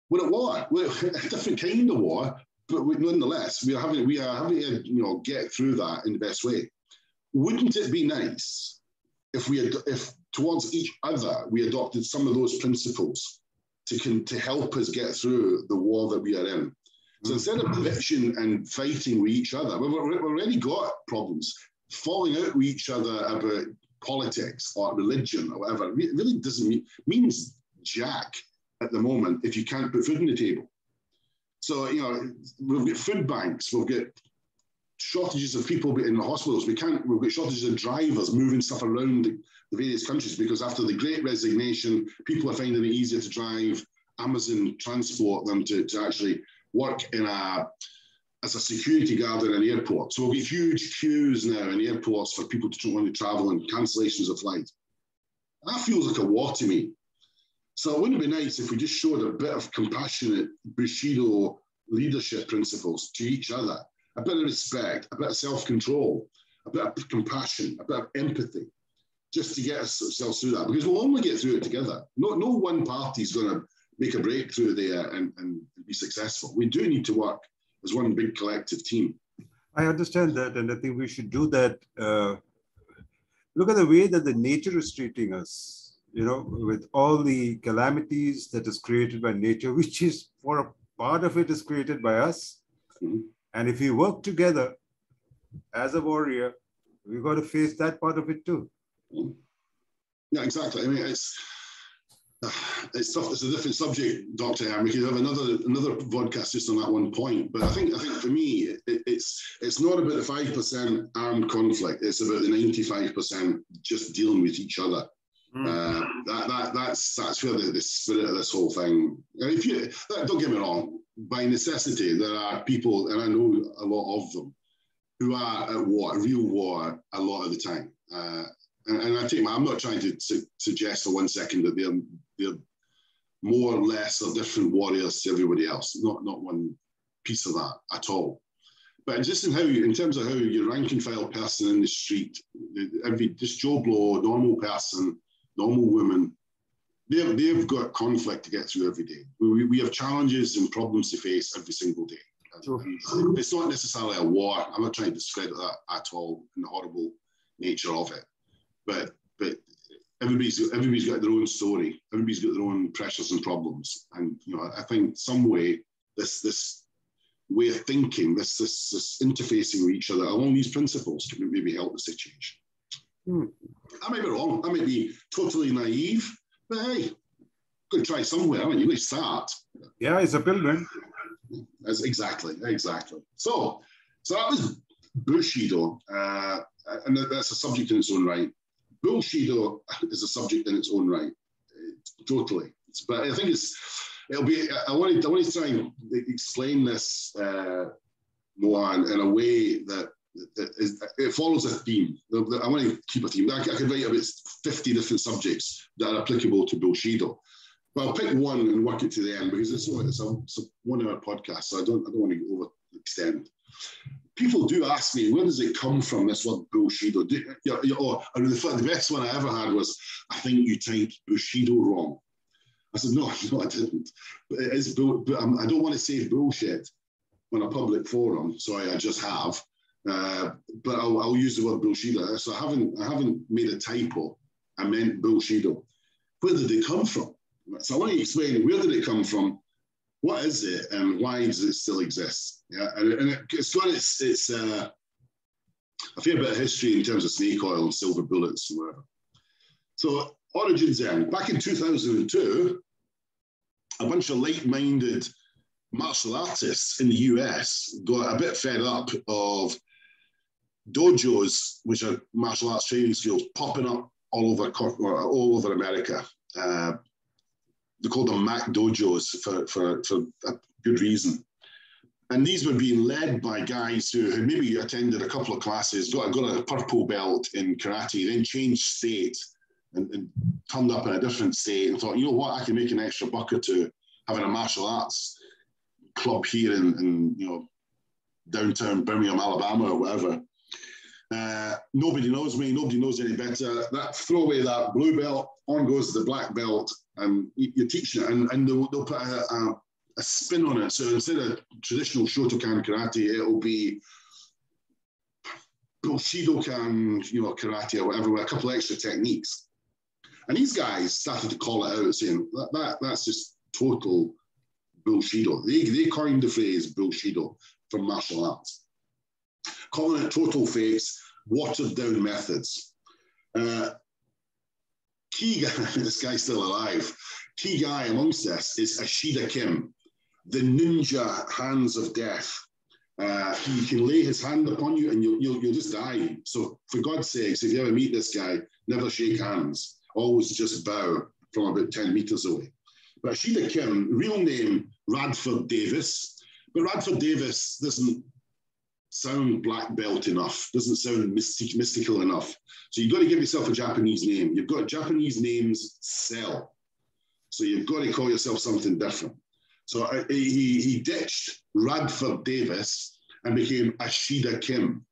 We're at war. We're a different kind of war, but nonetheless, we are having to get through that in the best way. Wouldn't it be nice if towards each other we adopted some of those principles to help us get through the war that we are in? So instead of bitching and fighting with each other, we've already got problems. Falling out with each other about politics or religion or whatever, it really doesn't means jack at the moment if you can't put food on the table. So, we've got food banks, we've got shortages of people in the hospitals. We've got shortages of drivers moving stuff around the various countries, because after the Great Resignation, people are finding it easier to drive Amazon transport than to actually work as a security guard in an airport. So we've got huge queues now in airports for people to want to travel and cancellations of flights. That feels like a war to me. So wouldn't it be nice if we just showed a bit of compassionate Bushido leadership principles to each other, a bit of respect, a bit of self-control, a bit of compassion, a bit of empathy, just to get ourselves through that, because we'll only get through it together. No one party is going to make a breakthrough there and be successful. We do need to work as one big collective team. I understand that, and I think we should do that. Look at the way that the nature is treating us, with all the calamities that is created by nature, which is, for a part of it, is created by us. Mm-hmm. And if we work together as a warrior, we've got to face that part of it too. Mm-hmm. Yeah, exactly. I mean, it's tough. It's a different subject, Dr. M. We could have another podcast just on that one point. But I think for me, it's not about the 5% armed conflict. It's about the 95% just dealing with each other. That's where the spirit of this whole thing. And don't get me wrong, by necessity, there are people, and I know a lot of them, who are at war, real war, a lot of the time. And I'm not trying to suggest for 1 second that they're more or less or different warriors to everybody else. Not one piece of that at all. But just in terms of how your rank and file person in the street, just Joe Blow, normal person, normal woman, they've got conflict to get through every day. We have challenges and problems to face every single day. Sure. It's not necessarily a war. I'm not trying to discredit that at all in the horrible nature of it. But everybody's got their own story. Everybody's got their own pressures and problems. And I think some way this way of thinking, this interfacing with each other along these principles can maybe help the situation. I might be wrong. I might be totally naive, but hey, got to try somewhere, haven't you? You got to start. Yeah, it's a pilgrim. Exactly. So that was Bushido, and that's a subject in its own right. Bullshido is a subject in its own right, totally. But I think it'll be. I want to try and explain this more in a way that it follows a theme. I want to keep a theme. I could write about 50 different subjects that are applicable to Bullshido. But I'll pick one and work it to the end because it's a 1 hour podcast, so I don't want to overextend. People do ask me, where does it come from, this word Bushido? The best one I ever had was, I think you typed Bushido wrong. I said, no, I didn't. But it is, but I don't want to say bullshit on a public forum. Sorry, I just have. But I'll use the word Bushido. So I haven't made a typo. I meant Bushido. Where did it come from? So I want to explain, where did it come from? What is it, and why does it still exist? Yeah, and it's got its a fair bit of history in terms of snake oil and silver bullets and whatever. So origins then, back in 2002, a bunch of like-minded martial artists in the US got a bit fed up of dojos, which are martial arts training schools, popping up all over America. They called them Mac dojos for a good reason. And these were being led by guys who had maybe attended a couple of classes, got a purple belt in karate, then changed state and turned up in a different state and thought, you know what, I can make an extra buck or two having a martial arts club here in downtown Birmingham, Alabama or whatever. Nobody knows me, nobody knows any better. Throw away that blue belt, on goes the black belt, and you're teaching it, and they'll put a spin on it. So instead of traditional Shotokan karate, it'll be Bushidokan, karate or whatever, with a couple of extra techniques. And these guys started to call it out, saying that's just total Bushido. They coined the phrase Bushido for martial arts, calling it total fakes, watered down methods. Key guy, this guy's still alive. Key guy amongst this is Ashida Kim, the ninja hands of death. He can lay his hand upon you and you'll just die. So for God's sakes, if you ever meet this guy, never shake hands. Always just bow from about 10 meters away. But Ashida Kim, real name Radford Davis, but Radford Davis doesn't sound black belt enough, doesn't sound mystical enough. So you've got to give yourself a Japanese name. You've got Japanese names sell. So you've got to call yourself something different. So he ditched Radford Davis and became Ashida Kim.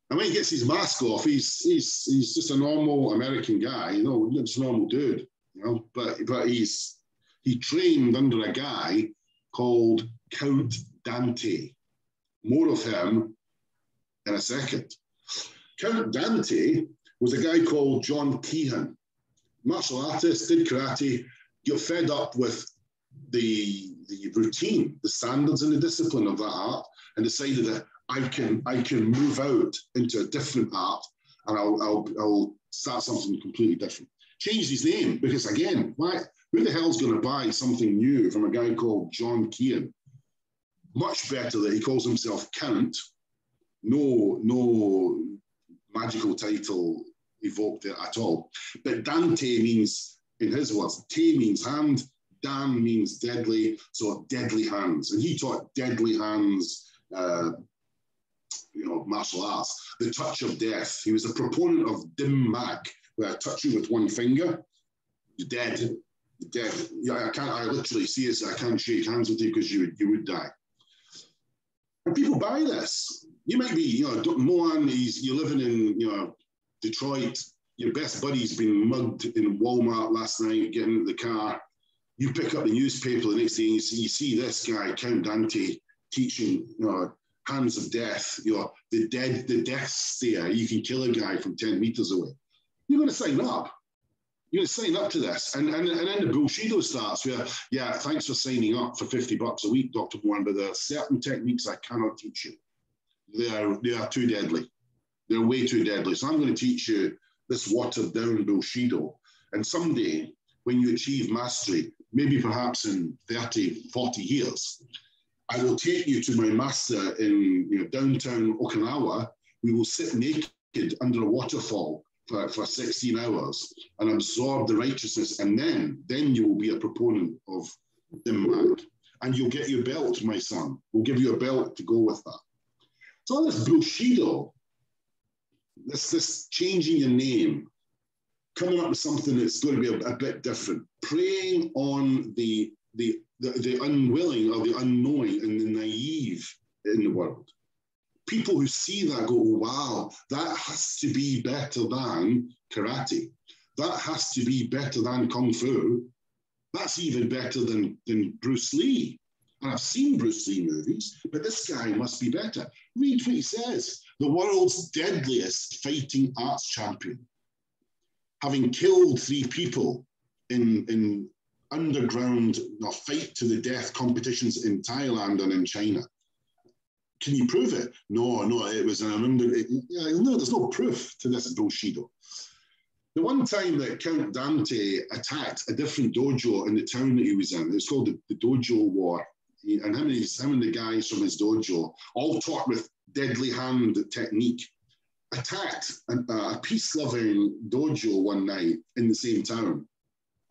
And when he gets his mask off, he's just a normal American guy, just a normal dude, but he trained under a guy called Count Dante. More of him in a second. Count Dante was a guy called John Keehan, martial artist, did karate, got fed up with the routine, the standards and the discipline of that art, and decided that I can move out into a different art and I'll start something completely different. Changed his name because, again, who the hell's going to buy something new from a guy called John Keehan? Much better that he calls himself Count. No magical title evoked it at all. But Dante means, in his words, Te means hand, Dan means deadly, so deadly hands. And he taught deadly hands, martial arts. The touch of death. He was a proponent of dim mak, where I touch you with one finger, you're dead. You're dead. Yeah, I literally see it, so I can't shake hands with you because you would die. And people buy this. You might be, Moan, you're living in, Detroit. Your best buddy's been mugged in Walmart last night, getting into the car. You pick up the newspaper the next day and you see this guy, Count Dante, teaching, hands of death, the death stare. You can kill a guy from 10 meters away. You're going to sign up. You're going to sign up to this. And then the bullshido starts where, yeah, thanks for signing up for $50 a week, Dr. Warren, but there are certain techniques I cannot teach you. They are too deadly. They're way too deadly. So I'm going to teach you this watered down bullshido. And someday, when you achieve mastery, maybe perhaps in 30, 40 years, I will take you to my master in downtown Okinawa. We will sit naked under a waterfall for 16 hours and absorb the righteousness. And then you will be a proponent of dim mat. And you'll get your belt, my son. We'll give you a belt to go with that. So all this bullshido, this changing your name, coming up with something that's going to be a bit different, preying on the unwilling or the unknowing and the naive in the world. People who see that go, wow, that has to be better than karate. That has to be better than kung fu. That's even better than Bruce Lee. And I've seen Bruce Lee movies, but this guy must be better. Read what he says. The world's deadliest fighting arts champion, having killed 3 people in underground fight to the death competitions in Thailand and in China. Can you prove it? No, it was there's no proof to this bullshido. The one time that Count Dante attacked a different dojo in the town that he was in, it's called the Dojo War. And him and the guys from his dojo, all taught with deadly hand technique, attacked a peace-loving dojo one night in the same town.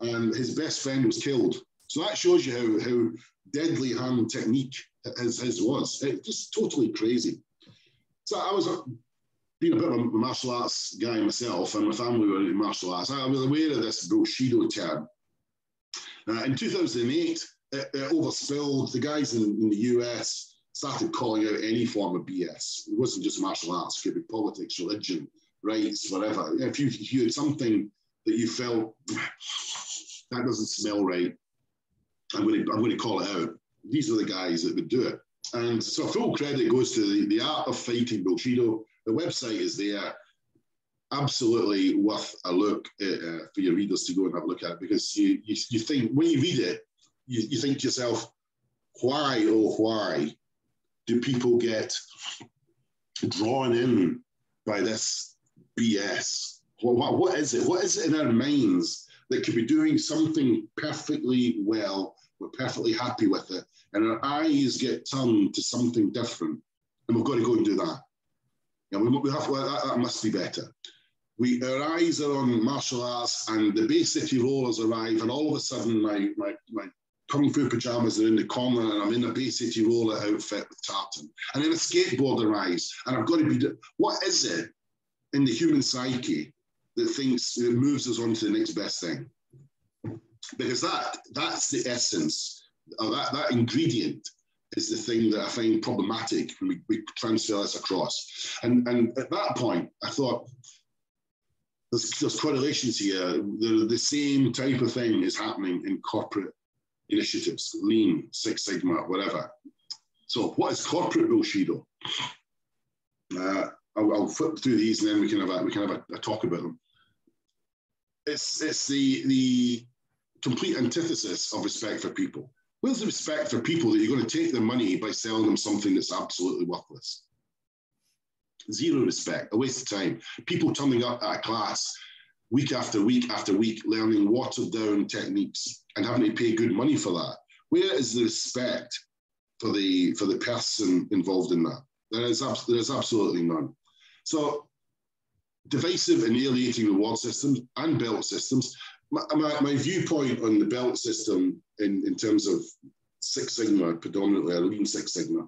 And his best friend was killed. So that shows you how deadly hand technique his was. It's just totally crazy. So I was being a bit of a martial arts guy myself, and my family were in martial arts. I was aware of this bullshido term. In 2008, it overspilled. The guys in the US started calling out any form of BS. It wasn't just martial arts, it could be politics, religion, rights, whatever. If you had something that you felt, that doesn't smell right, I'm going to call it out. These are the guys that would do it. And so full credit goes to the Art of Fighting Bullshido. The website is there. Absolutely worth a look for your readers to go and have a look at it, because you think, when you read it, you think to yourself, why, oh, why do people get drawn in by this BS? What is it? What is it in our minds that could be doing something perfectly well? We're perfectly happy with it, and our eyes get turned to something different, and we've got to go and do that. We have that must be better. Our eyes are on martial arts, and the Bay City Rollers arrive, and all of a sudden my kung fu pajamas are in the corner, and I'm in a Bay City Roller outfit with tartan, and then a skateboard arrives, and I've got to be. What is it in the human psyche that thinks it moves us on to the next best thing? Because that's the essence, or that ingredient is the thing that I find problematic when we transfer this across. And at that point, I thought, there's correlations here. The same type of thing is happening in corporate initiatives, Lean, Six Sigma, whatever. So what is corporate bullshido? I'll flip through these, and then we can have a talk about them. It's the complete antithesis of respect for people. Where's the respect for people that you're going to take their money by selling them something that's absolutely worthless? Zero respect, a waste of time. People turning up at a class week after week after week, learning watered down techniques and having to pay good money for that. Where is the respect for the person involved in that? There's absolutely none. So divisive and alienating reward systems and belt systems. My viewpoint on the belt system in terms of Six Sigma, predominantly a Lean Six Sigma,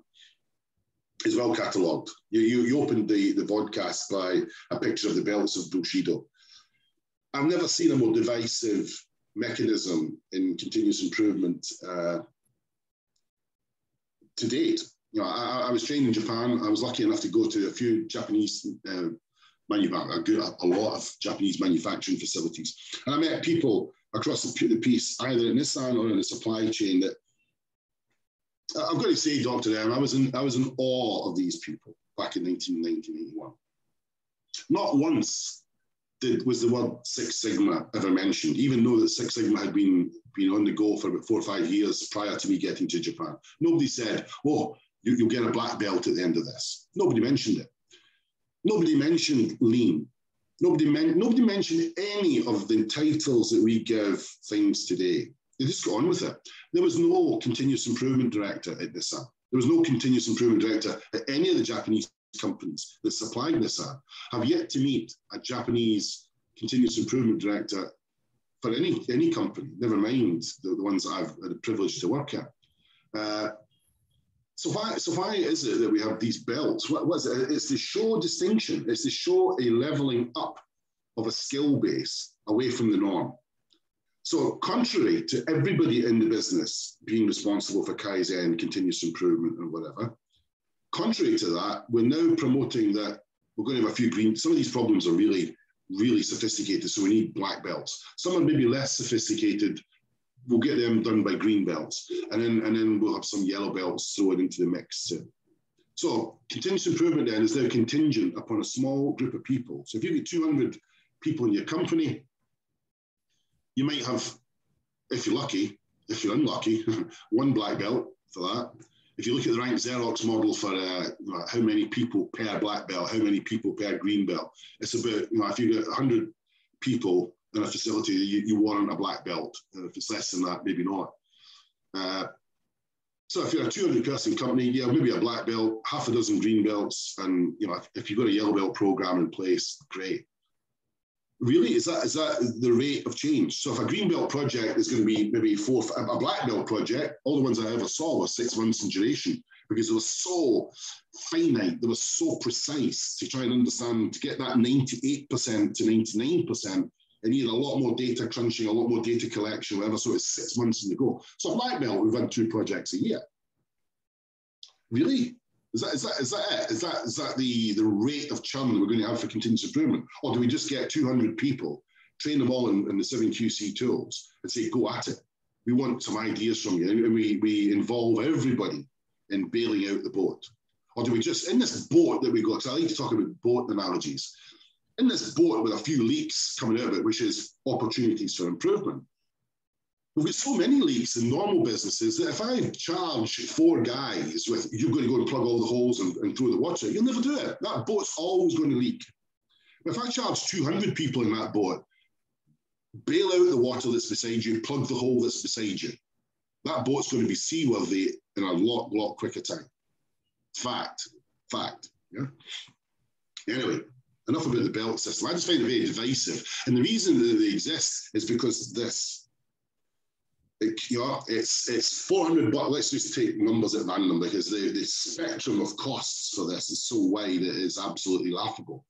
is well catalogued. You opened the vodcast by a picture of the belts of Bushido. I've never seen a more divisive mechanism in continuous improvement to date. I was trained in Japan. I was lucky enough to go to a few Japanese a lot of Japanese manufacturing facilities. And I met people across the piece, either in Nissan or in the supply chain, that I've got to say, Dr. M, I was in awe of these people back in 1981. Not once was the word Six Sigma ever mentioned, even though that Six Sigma had been on the go for about 4 or 5 years prior to me getting to Japan. Nobody said, oh, you'll get a black belt at the end of this. Nobody mentioned it. Nobody mentioned lean. Nobody mentioned any of the titles that we give things today. They just got on with it. There was no continuous improvement director at Nissan. There was no continuous improvement director at any of the Japanese companies that supplied Nissan. Have yet to meet a Japanese continuous improvement director for any company, never mind the ones that I've had the privilege to work at. So why is it that we have these belts? What was it? It's to show distinction. It's to show a leveling up of a skill base away from the norm. So contrary to everybody in the business being responsible for Kaizen, continuous improvement and whatever, contrary to that, we're now promoting that we're going to have a few green. Some of these problems are really, really sophisticated, so we need black belts. Some are maybe less sophisticated. We'll get them done by green belts, and then we'll have some yellow belts thrown into the mix too. So continuous improvement then is now contingent upon a small group of people. So if you get 200 people in your company, you might have, if you're lucky, if you're unlucky, one black belt for that. If you look at the rank Xerox model for how many people per black belt, how many people per green belt, it's about, if you get 100 people in a facility, you warrant a black belt. If it's less than that, maybe not. So if you're a 200-person company, yeah, maybe a black belt, half a dozen green belts, and if you've got a yellow belt program in place, great. Really, is that the rate of change? So if a green belt project is going to be maybe a black belt project, all the ones I ever saw were 6 months in duration because they were so finite, they were so precise to try and understand, to get that 98% to 99%, it needed a lot more data crunching, a lot more data collection, whatever, so it's 6 months in the go. So a black belt, we run 2 projects a year. Really? Is that it? Is that the rate of churn we're going to have for continuous improvement? Or do we just get 200 people, train them all in the 7QC tools and say, go at it? We want some ideas from you. And we involve everybody in bailing out the boat. Or do we just, in this boat that we got, because I like to talk about boat analogies, in this boat with a few leaks coming out of it, which is opportunities for improvement, we've got so many leaks in normal businesses that if I charge 4 guys with, you're going to go and plug all the holes and throw the water, you'll never do it. That boat's always going to leak. But if I charge 200 people in that boat, bail out the water that's beside you, plug the hole that's beside you, that boat's going to be seaworthy in a lot quicker time. Fact. Yeah. Anyway, enough about the belt system. I just find it very divisive. And the reason that they exist is because this. It's $400. Let's just take numbers at random because the spectrum of costs for this is so wide it is absolutely laughable.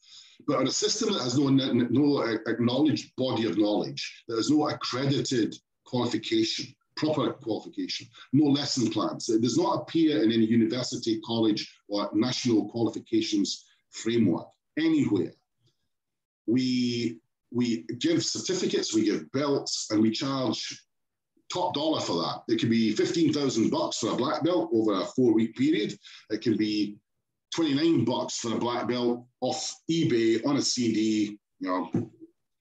But on a system that has no acknowledged body of knowledge, there is no accredited qualification, proper qualification, no lesson plans. It does not appear in any university, college, or national qualifications framework anywhere. We give certificates, we give belts, and we charge top dollar for that. It could be $15,000 for a black belt over a 4-week period. It can be $29 for a black belt off eBay on a CD,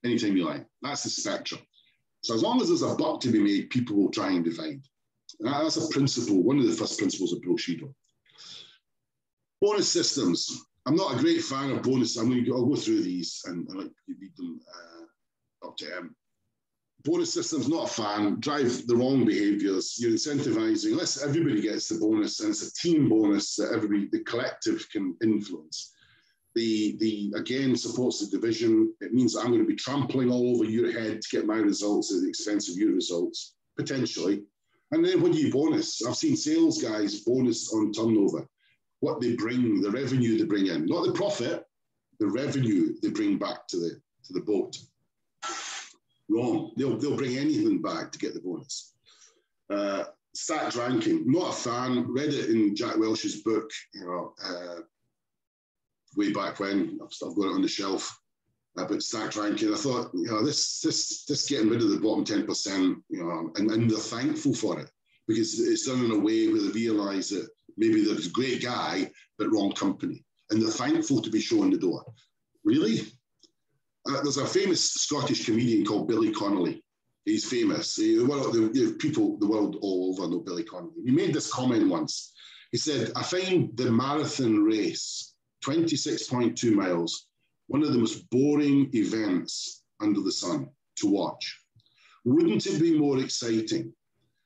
anytime you like. That's the spectrum. So as long as there's a buck to be made, people will try and divide. That's a principle, one of the first principles of Bushido. Bonus systems. I'm not a great fan of bonus. I'll go through these and I'll let you read them up to M. Bonus systems, not a fan, drive the wrong behaviors. You're incentivizing, unless everybody gets the bonus, and it's a team bonus that the collective can influence. Again, supports the division. It means that I'm going to be trampling all over your head to get my results at the expense of your results, potentially. And then what do you bonus? I've seen sales guys bonus on turnover, what they bring, the revenue they bring in, not the profit, the revenue they bring back to the boat. Wrong. They'll bring anything back to get the bonus. Stacked ranking. Not a fan. Read it in Jack Welch's book, way back when. I've got it on the shelf. But stacked ranking. I thought, this getting rid of the bottom 10%, and they're thankful for it because it's done in a way where they realise that maybe they're a great guy, but wrong company, and they're thankful to be shown the door. Really? There's a famous Scottish comedian called Billy Connolly. He's famous. People the world all over know Billy Connolly. He made this comment once. He said, I find the marathon race, 26.2 miles, one of the most boring events under the sun to watch. Wouldn't it be more exciting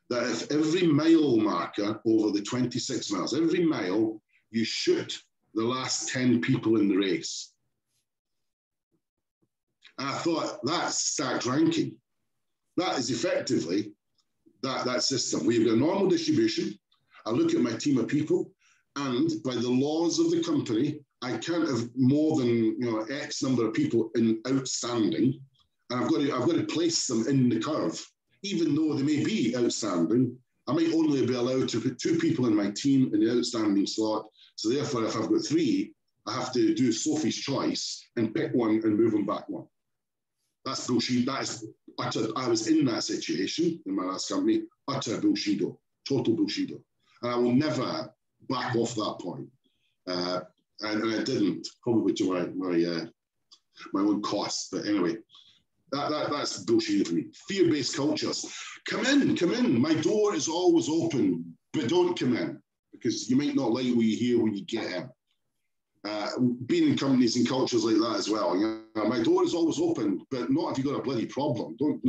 that if every mile marker over the 26 miles, every mile, you shoot the last 10 people in the race? And I thought, that's stacked ranking. That is effectively that system. We've got a normal distribution. I look at my team of people, and by the laws of the company, I can't have more than X number of people in outstanding, and I've got to place them in the curve, even though they may be outstanding. I might only be allowed to put 2 people in my team in the outstanding slot. So therefore, if I've got 3, I have to do Sophie's choice and pick one and move them back one. That's bullshit. That is utter. I was in that situation in my last company. Utter bullshido. Total bullshido. And I will never back off that point. And I didn't, probably to my own cost. But anyway, that's bullshit for me. Fear-based cultures. Come in. My door is always open, but don't come in, because you might not like what you hear when you get in. Being in companies and cultures like that as well. My door is always open, but not if you've got a bloody problem. Don't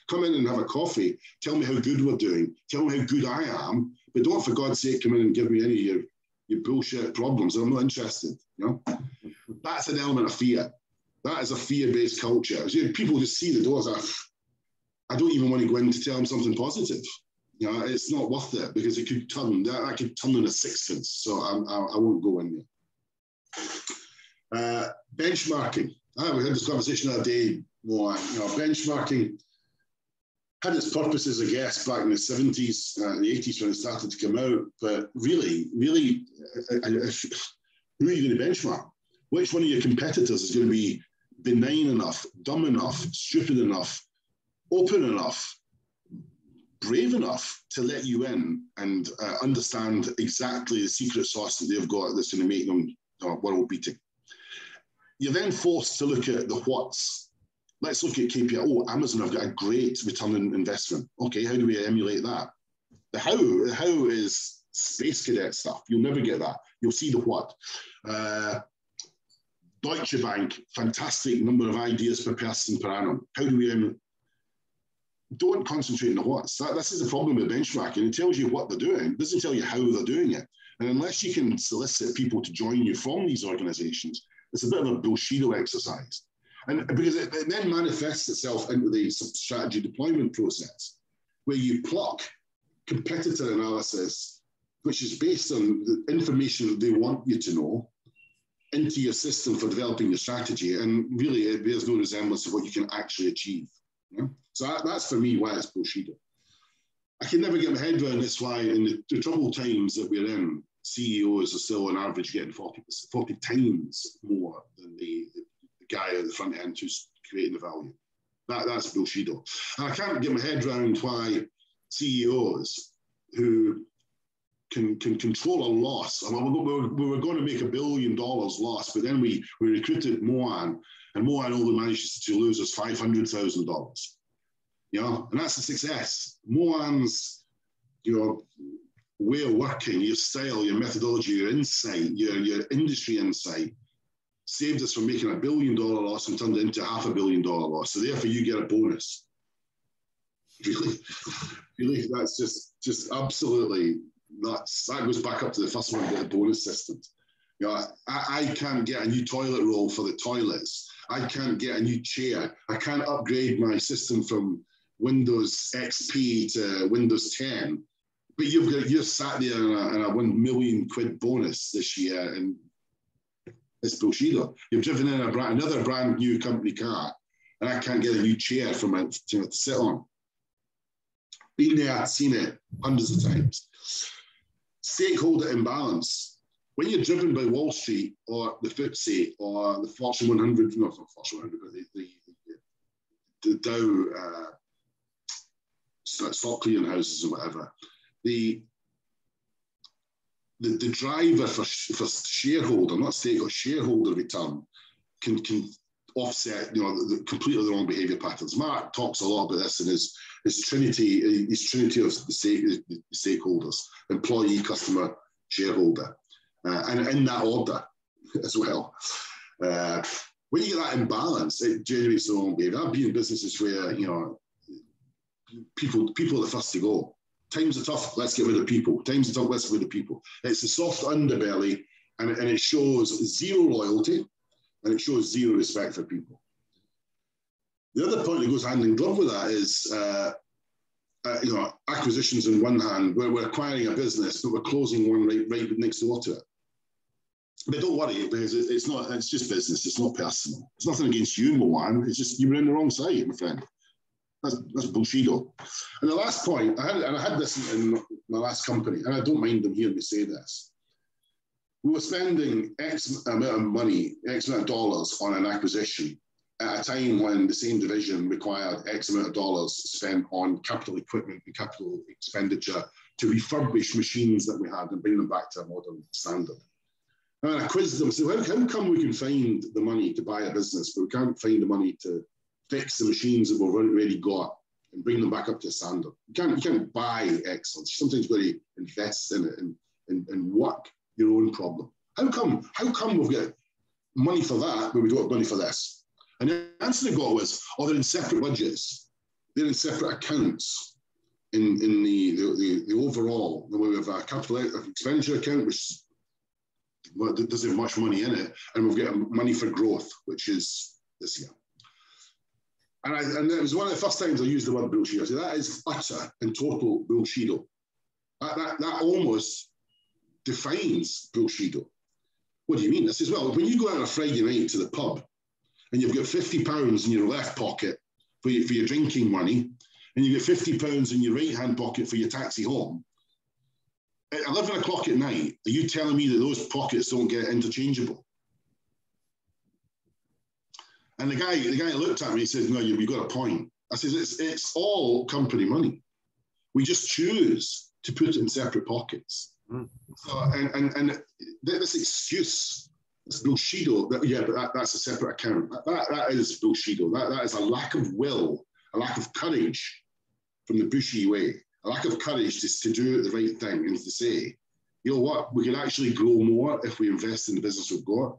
come in and have a coffee. Tell me how good we're doing. Tell me how good I am. But don't, for God's sake, come in and give me any of your bullshit problems. I'm not interested. That's an element of fear. That is a fear-based culture. People just see the doors. I don't even want to go in to tell them something positive. It's not worth it, because it could turn. That could turn in a sixpence. So I won't go in there. Benchmarking. We had this conversation the other day. Benchmarking had its purposes, I guess, back in the 70s, the 80s when it started to come out. But really, who are you going to benchmark? Which one of your competitors is going to be benign enough, dumb enough, stupid enough, open enough, brave enough to let you in and understand exactly the secret sauce that they've got that's going to make them world beating? You're then forced to look at the what's. Let's look at KPI. Oh, Amazon have got a great return on investment. Okay, how do we emulate that? The how is space cadet stuff. You'll never get that. You'll see the what. Deutsche Bank, fantastic number of ideas per person per annum. How do we emulate? Don't concentrate on the what's. This is the problem with benchmarking. It tells you what they're doing. It doesn't tell you how they're doing it. And unless you can solicit people to join you from these organizations, it's a bit of a bullshido exercise. And because it then manifests itself into the strategy deployment process, where you pluck competitor analysis, which is based on the information that they want you to know, into your system for developing your strategy. And really, it bears no resemblance to what you can actually achieve. So that's for me why it's bullshido. I can never get my head around this, why in the troubled times that we're in, CEOs are still on average getting 40 times more than the guy at the front end who's creating the value. That's bullshido. And I can't get my head around why CEOs who can control a loss. I mean, we were going to make $1 billion loss, but then we recruited Moan, and Moan only managed to lose us $500,000. And that's a success. Moan's, way of working, your style, your methodology, your insight, your industry insight saved us from making $1 billion loss and turned it into $500 million loss. So therefore, you get a bonus. Really, that's just absolutely nuts. That goes back up to the first one, the bonus systems. I can't get a new toilet roll for the toilets. I can't get a new chair. I can't upgrade my system from Windows XP to Windows 10. But you're sat there in a £1 million bonus this year, and it's bullshit. You've driven in another brand new company car, and I can't get a new chair for my to sit on. Been there, seen it hundreds of times. Stakeholder imbalance. When you're driven by Wall Street or the FTSE or the Fortune 100, not Fortune 100, but the Dow stock clearing houses or whatever, the driver for shareholder, not stakeholder, shareholder return can offset, completely the wrong behaviour patterns. Mark talks a lot about this in his trinity of the stakeholders: employee, customer, shareholder, and in that order as well. When you get that imbalance, it generates the wrong behaviour. I've been in businesses where people are the first to go. Times are tough, let's get rid of people. Times are tough, let's get rid of people. It's the soft underbelly, and it shows zero loyalty, and it shows zero respect for people. The other point that goes hand in glove with that is, acquisitions on one hand, where we're acquiring a business, but we're closing one right next door to it. But don't worry, because it's just business, it's not personal. It's nothing against you, Moan, it's just you were in the wrong side, my friend. That's bullshido. And the last point, I had this in my last company, and I don't mind them hearing me say this. We were spending X amount of money, X amount of dollars on an acquisition at a time when the same division required X amount of dollars spent on capital equipment and capital expenditure to refurbish machines that we had and bring them back to a modern standard. And I quizzed them, so how come we can find the money to buy a business, but we can't find the money to fix the machines that we've already got and bring them back up to standard? You can't buy excellence. Sometimes you've got to invest in it and work your own problem. How come we've got money for that, but we don't have money for this? And the answer they got was, they're in separate budgets. They're in separate accounts in the overall. We have a capital expenditure account, which doesn't have much money in it, and we've got money for growth, which is this year. And it was one of the first times I used the word bullshit. I said, that is utter and total bullshido. That almost defines bullshido. What do you mean? I says, well, when you go out on a Friday night to the pub and you've got £50 in your left pocket for your drinking money, and you've got £50 in your right-hand pocket for your taxi home, at 11 o'clock at night, are you telling me that those pockets don't get interchangeable? And the guy looked at me and said, no, you've got a point. I said, it's all company money. We just choose to put it in separate pockets. Mm. So, and this excuse, this bullshido, but that's a separate account. That is bullshido. That is a lack of will, a lack of courage from the Bushy way, a lack of courage to do the right thing and to say, you know what, we can actually grow more if we invest in the business we've got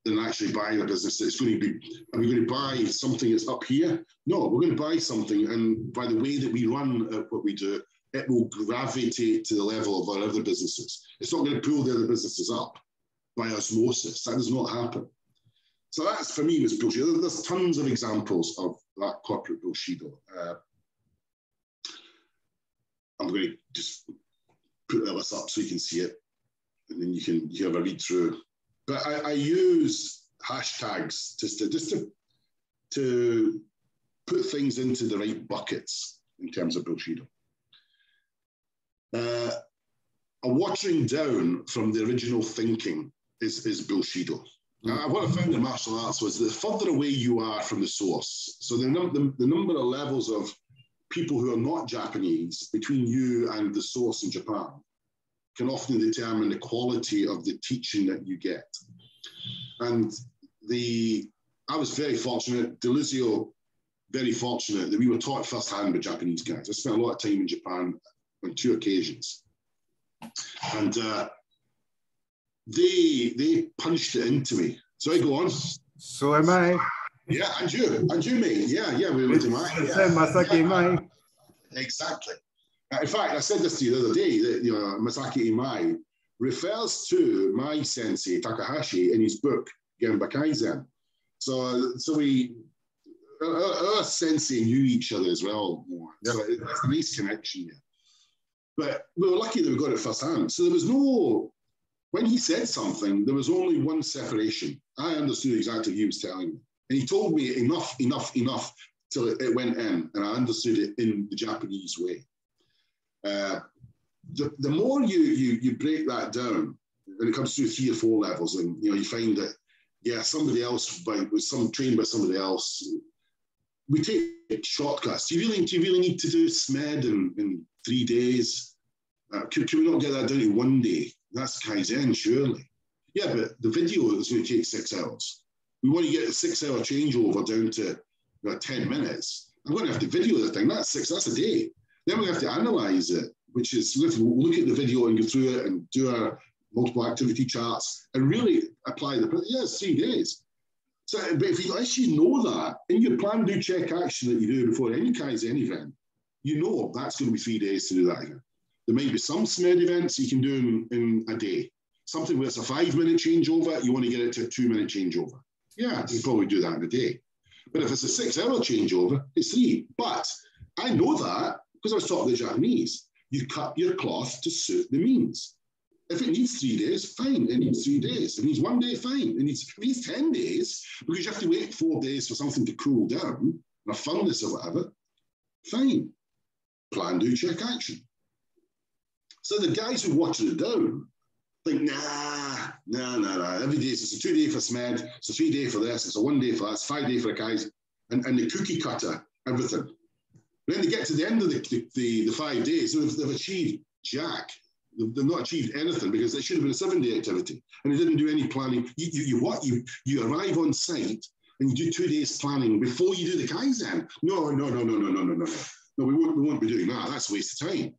than actually buying a business that's going to be, are we going to buy something that's up here? No, we're going to buy something, and by the way that we run what we do, it will gravitate to the level of our other businesses. It's not going to pull the other businesses up by osmosis. That does not happen. So that's, for me, was bullshit. There's tons of examples of that corporate bullshido. I'm going to just put this up so you can see it, and then you have a read through. But I use hashtags just to put things into the right buckets in terms of bullshido. A watering down from the original thinking is bullshido. What I found in martial arts was the further away you are from the source, so the number of levels of people who are not Japanese between you and the source in Japan can often determine the quality of the teaching that you get. And I was very fortunate, Deluzio, very fortunate that we were taught firsthand by Japanese guys. I spent a lot of time in Japan on 2 occasions. And they punched it into me. So I go on. So am I. Yeah, and you, mate. Yeah, we went to mine. Yeah. Exactly. In fact, I said this to you the other day, that Masaki Imai refers to my sensei, Takahashi, in his book, Genba Kaizen. So our sensei knew each other as well more. Yep. So it's a nice connection there. But we were lucky that we got it firsthand. So there was when he said something, there was only one separation. I understood exactly what he was telling me. And he told me enough till it went in, and I understood it in the Japanese way. The more you break that down, when it comes through 3 or 4 levels, and you find that somebody else was trained by somebody else. We take shortcuts. Do you really need to do SMED in 3 days? Can we not get that down in 1 day? That's Kaizen, surely. Yeah, but the video is going to take 6 hours. We want to get a 6-hour changeover down to 10 minutes. I'm going to have to video the thing. That's a day. Then we have to analyze it, which is we have to look at the video and go through it and do our multiple activity charts and really apply it's 3 days. So, but if you actually know that in your plan, do, check, action that you do before any Kaizen event, you know that's going to be 3 days to do that again. There might be some SMED events you can do in a day. Something where it's a 5-minute changeover, you want to get it to a 2-minute changeover. Yeah, you probably do that in a day. But if it's a 6-hour changeover, it's 3. But I know that because I was taught the Japanese. You cut your cloth to suit the means. If it needs 3 days, fine. It needs 3 days. If it needs 1 day, fine. It needs 10 days because you have to wait 4 days for something to cool down, or fungus or whatever. Fine. Plan, do, check, action. So the guys who water it down think, nah. Every day it's a 2 day for SMED, it's a 3 day for this, it's a 1 day for that, it's 5 day for the guys, and the cookie cutter, everything. Then they get to the end of the 5 days, and they've achieved jack. They've not achieved anything because it should have been a 7-day activity, and they didn't do any planning. You arrive on site and you do 2 days planning before you do the Kaizen. No. No, we won't be doing that. That's a waste of time.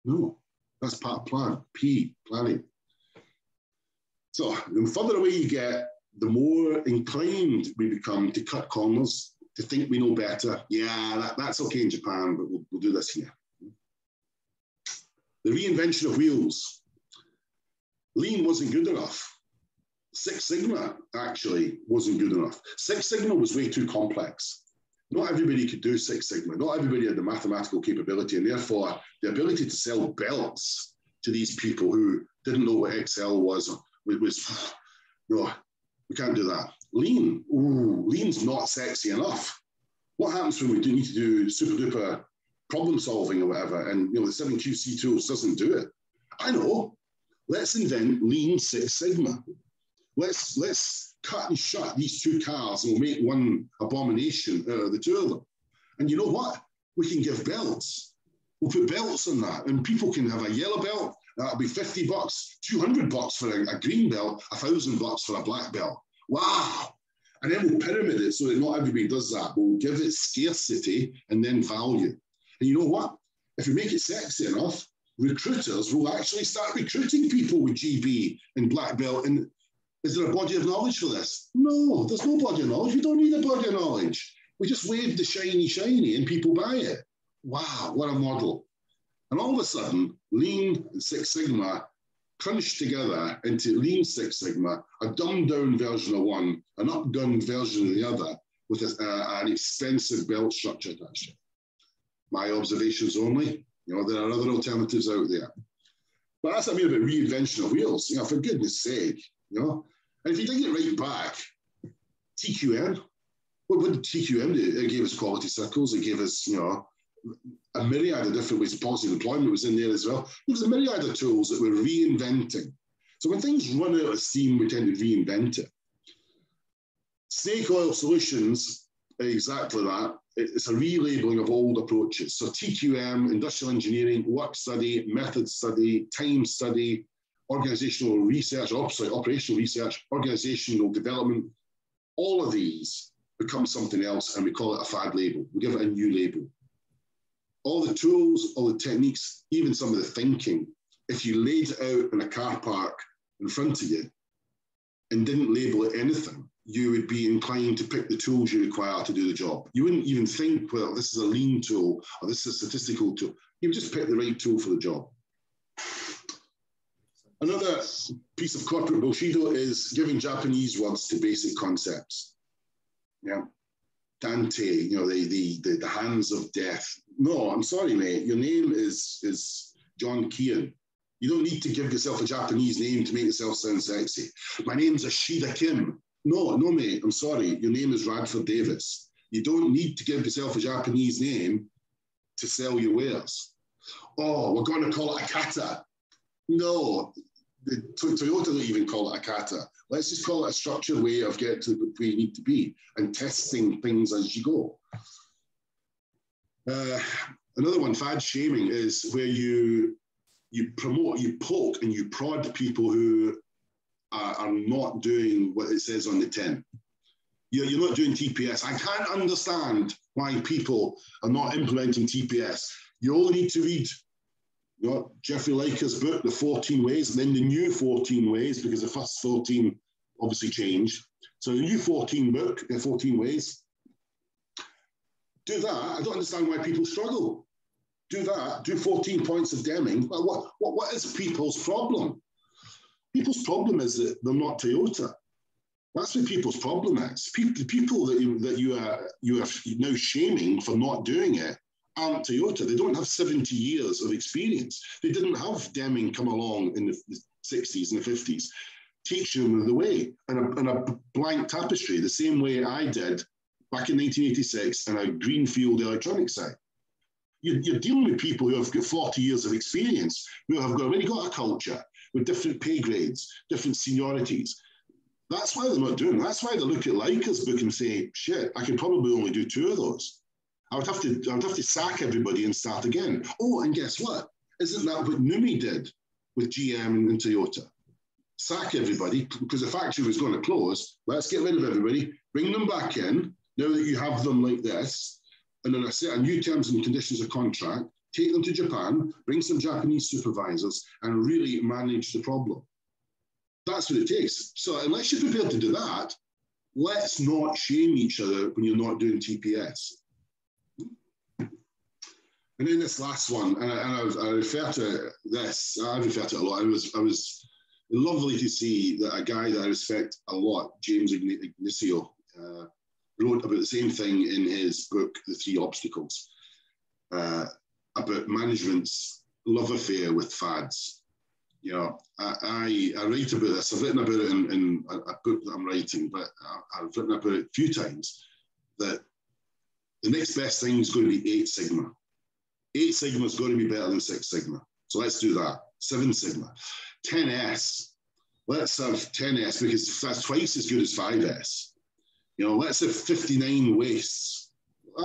No, that's part of plan. P, planning. So the further away you get, the more inclined we become to cut corners, to think we know better. Yeah, that's okay in Japan, but we'll do this here. The reinvention of wheels. Lean wasn't good enough. Six Sigma actually wasn't good enough. Six Sigma was way too complex. Not everybody could do Six Sigma. Not everybody had the mathematical capability, and therefore the ability to sell belts to these people who didn't know what Excel was no, we can't do that. Lean, lean's not sexy enough. What happens when we need to do super duper problem solving or whatever, and the 7QC tools doesn't do it? I know. Let's invent Lean Six Sigma. Let's cut and shut these two cars and we'll make one abomination out of the two of them. And you know what? We can give belts. We'll put belts on that, and people can have a yellow belt. That'll be $50, $200 for a green belt, $1,000 for a black belt. Wow. And then we'll pyramid it so that not everybody does that. We'll give it scarcity and then value. And you know what? If we make it sexy enough, recruiters will actually start recruiting people with GB and black belt. And is there a body of knowledge for this? No, there's no body of knowledge. We don't need a body of knowledge. We just wave the shiny and people buy it. Wow, what a model. And all of a sudden, Lean and Six Sigma crunched together into Lean Six Sigma, a dumbed down version of one, an up-gunned version of the other, with an expensive belt structure attached. My observations only. There are other alternatives out there. But that's what I mean about reinvention of wheels. For goodness sake, And if you take it right back, TQM, what did TQM do? It gave us quality circles. It gave us, a myriad of different ways of policy deployment was in there as well. There was a myriad of tools that we're reinventing. So when things run out of steam, we tend to reinvent it. Snake oil solutions, exactly that. It's a relabeling of old approaches. So TQM, industrial engineering, work study, method study, time study, organizational research, operational research, organizational development, all of these become something else, and we call it a fad label. We give it a new label. All the tools, all the techniques, even some of the thinking, if you laid it out in a car park in front of you and didn't label it anything, you would be inclined to pick the tools you require to do the job. You wouldn't even think, well, this is a lean tool or this is a statistical tool. You would just pick the right tool for the job. Another piece of corporate bullshido is giving Japanese words to basic concepts. Dante, the hands of death. No, I'm sorry, mate. Your name is John Keane. You don't need to give yourself a Japanese name to make yourself sound sexy. My name's Ashida Kim. No, mate. I'm sorry. Your name is Radford Davis. You don't need to give yourself a Japanese name to sell your wares. Oh, we're going to call it a kata. No, Toyota don't even call it a kata. Let's just call it a structured way of getting to where you need to be and testing things as you go. Another one, fad shaming, is where you promote, you poke and you prod people who are not doing what it says on the tin. You're not doing TPS. I can't understand why people are not implementing TPS. You only need to read Jeffrey Laker's book, The 14 Ways, and then the new 14 Ways, because the first 14 obviously changed. So the new 14 book, The 14 Ways, do that. I don't understand why people struggle. Do that. Do 14 points of Deming. What is people's problem? People's problem is that they're not Toyota. That's what people's problem is. People that you are now shaming for not doing it aren't Toyota. They don't have 70 years of experience. They didn't have Deming come along in the 60s and the 50s, teaching them the way in a blank tapestry, the same way I did back in 1986 in a greenfield electronics site. You're dealing with people who have got 40 years of experience, who have already got a culture with different pay grades, different seniorities. That's why they're not doing it. That's why they look at Leica's book and say, shit, I can probably only do 2 of those. I would have to sack everybody and start again. Oh, and guess what? Isn't that what Numi did with GM and Toyota? Sack everybody because the factory was going to close. Let's get rid of everybody, bring them back in, now that you have them like this, and then I set a new terms and conditions of contract, take them to Japan, bring some Japanese supervisors, and really manage the problem. That's what it takes. So unless you're prepared to do that, let's not shame each other when you're not doing TPS. And then this last one, and I refer to this, I refer to it a lot. I was lovely to see that a guy that I respect a lot, James Ignacio, wrote about the same thing in his book, The 3 Obstacles, about management's love affair with fads. You know, I write about this. I've written about it in a book that I'm writing, but I've written about it a few times, that the next best thing is going to be 8 Sigma. 8 Sigma is going to be better than 6 Sigma. So let's do that. 7 Sigma. 10S. Let's have 10S because that's twice as good as 5S. You know, let's have 59 wastes.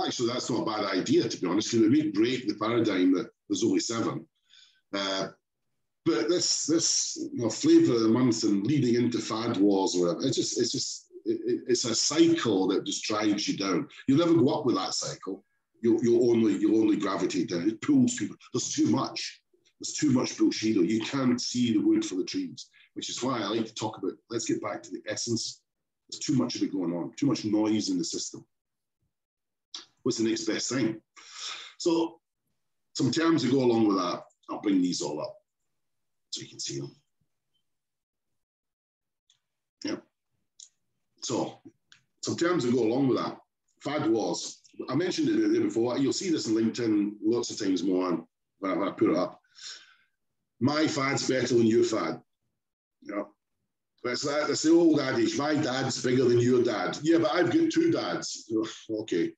Actually, that's not a bad idea, to be honest, because it would break the paradigm that there's only 7. But this flavor of the month and leading into fad wars or whatever, it's a cycle that just drives you down. You'll never go up with that cycle. You'll only gravitate down. It pulls people. There's too much. There's too much bullshit. You can't see the wood for the trees, which is why I like to talk about, let's get back to the essence. There's too much of it going on, too much noise in the system. What's the next best thing? So some terms that go along with that, I'll bring these all up so you can see them. Yeah. So some terms that go along with that. Fad wars. I mentioned it there before. You'll see this on LinkedIn lots of times more when I put it up. My fad's better than your fad. You know, that's the old adage. My dad's bigger than your dad. Yeah, but I've got 2 dads. Okay.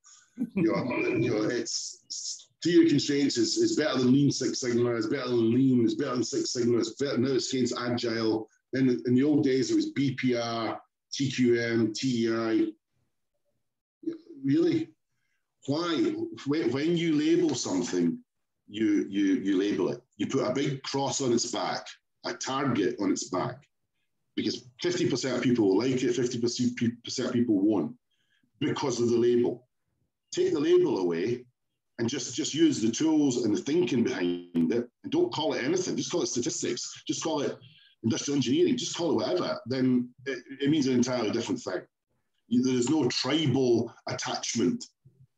You know, it's theory constraints is better than Lean Six Sigma. It's better than Lean. It's better than Six Sigma. It's better now. It's against Agile. Then in the old days it was BPR, TQM, TEI. Really? Why? When you label something, you label it. You put a big cross on its back, a target on its back, because 50% of people will like it, 50% of people won't, because of the label. Take the label away and just use the tools and the thinking behind it, and don't call it anything. Just call it statistics. Just call it industrial engineering. Just call it whatever. Then it means an entirely different thing. There's no tribal attachment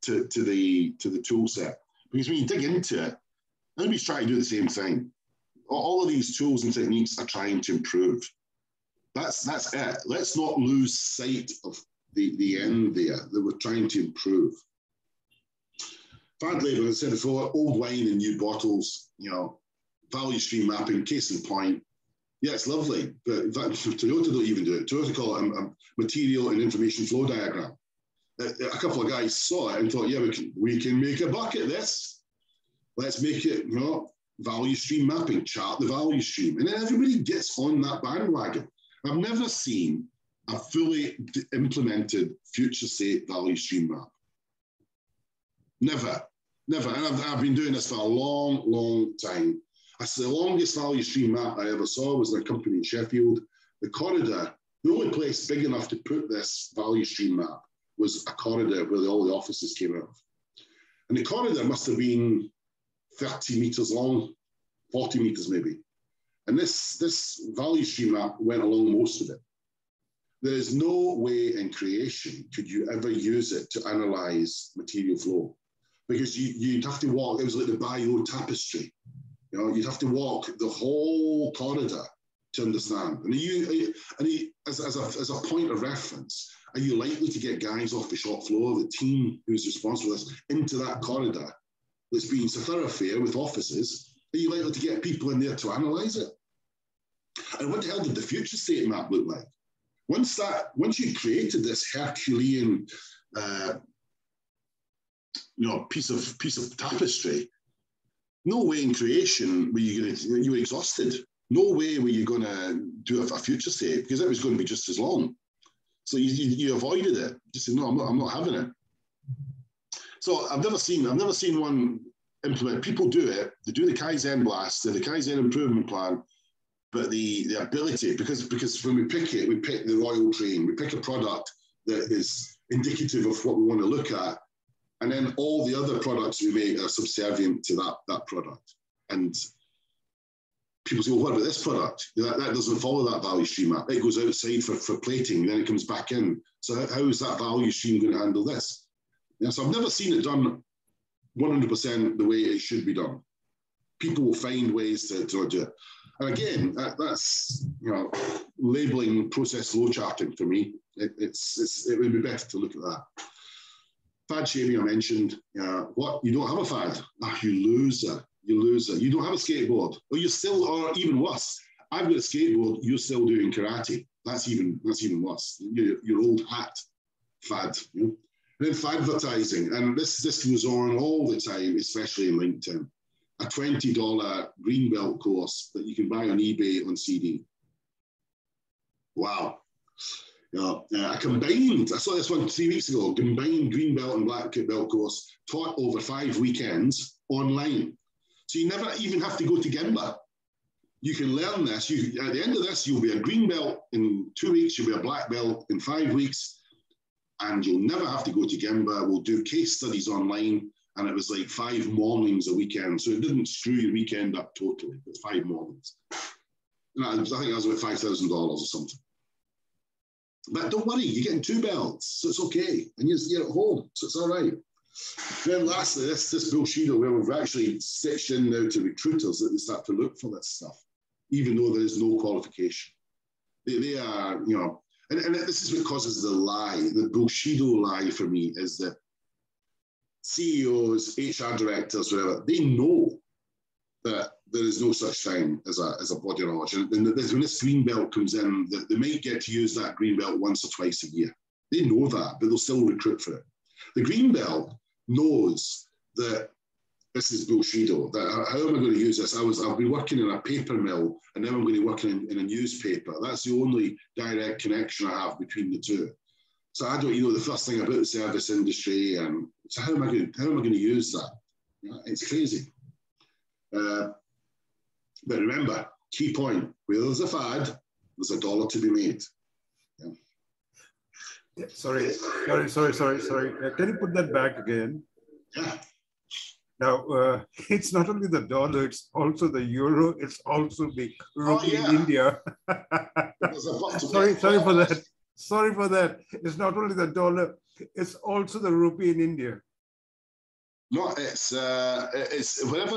to the tool set, because when you dig into it, everybody's trying to do the same thing. All of these tools and techniques are trying to improve. That's it. Let's not lose sight of the end there, that we're trying to improve. Fad label, as I said before, old wine in new bottles, you know, value stream mapping, case in point. Yeah, it's lovely, but in fact, Toyota don't even do it. Toyota call it a material and information flow diagram. A couple of guys saw it and thought, yeah, we can make a buck at this. Let's make it, you know, value stream mapping, chart the value stream. And then everybody gets on that bandwagon. I've never seen a fully implemented future state value stream map. Never. And I've been doing this for a long, long time. That's the longest value stream map I ever saw was in a company in Sheffield. The corridor, The only place big enough to put this value stream map was a corridor where all the offices came out of. And the corridor must have been 30 meters long, 40 meters maybe. And this value stream map went along most of it. There is no way in creation could you ever use it to analyze material flow, because you'd have to walk. It was like the Bayeux tapestry. You know, you'd have to walk the whole corridor to understand. And as a point of reference, are you likely to get guys off the shop floor, the team who's responsible for this, into that corridor that's been a thoroughfare with offices? Are you likely to get people in there to analyze it? And what the hell did the future state map look like? Once you created this Herculean, piece of tapestry, no way in creation were you were exhausted. No way were you going to do a future state, because it was going to be just as long. So you avoided it. Just said, no, I'm not having it. So I've never seen one implement. People do it. They do the Kaizen blast, the Kaizen improvement plan. But the ability, because when we pick the royal train, we pick a product that is indicative of what we want to look at, and then all the other products we make are subservient to that product. And people say, well, what about this product? That doesn't follow that value stream map. It goes outside for plating, then it comes back in. So how is that value stream going to handle this? Yeah, so I've never seen it done 100% the way it should be done. People will find ways to do it. And again, that's labeling process flow charting for me. It would be better to look at that. Fad shaming I mentioned. What, you don't have a fad? You loser. You don't have a skateboard, or even worse. I've got a skateboard. You're still doing karate. That's even worse. Your old hat fad. And then fadvertising, and this goes on all the time, especially in LinkedIn. A $20 Greenbelt course that you can buy on eBay on CD. Wow. I saw this one 3 weeks ago, combined Greenbelt and Black Belt course taught over 5 weekends online. So you never even have to go to Gemba. You can learn this. At the end of this, you'll be a Greenbelt in 2 weeks, you'll be a Black Belt in 5 weeks, and you'll never have to go to Gemba. We'll do case studies online. And it was like 5 mornings a weekend. So it didn't screw your weekend up totally. It's 5 mornings. I think that was about $5,000 or something. But don't worry, you're getting 2 belts. So it's okay. And you're at home. So it's all right. Then lastly, this Bullshido, where we've actually stitched in now to recruiters that they start to look for this stuff, even though there is no qualification. They are, and this is what causes the lie. The Bullshido lie for me is that CEOs, HR directors, whatever, they know that there is no such thing as a body of knowledge. And when this green belt comes in, they might get to use that green belt once or twice a year. They know that, but they'll still recruit for it. The green belt knows that this is Bullshido, that how am I going to use this? I'll be working in a paper mill, and then I'm going to be working in a newspaper. That's the only direct connection I have between the two. So I don't, the first thing about the service industry, and so how am I going to use that? It's crazy. But remember, key point: where there's a fad, there's a dollar to be made. Yeah, sorry. Can you put that back again? Yeah. Now, it's not only the dollar; it's also the euro. It's also the rupee in India. Sorry for that. Sorry for that. It's not only the dollar, it's also the rupee in India. No, it's whatever,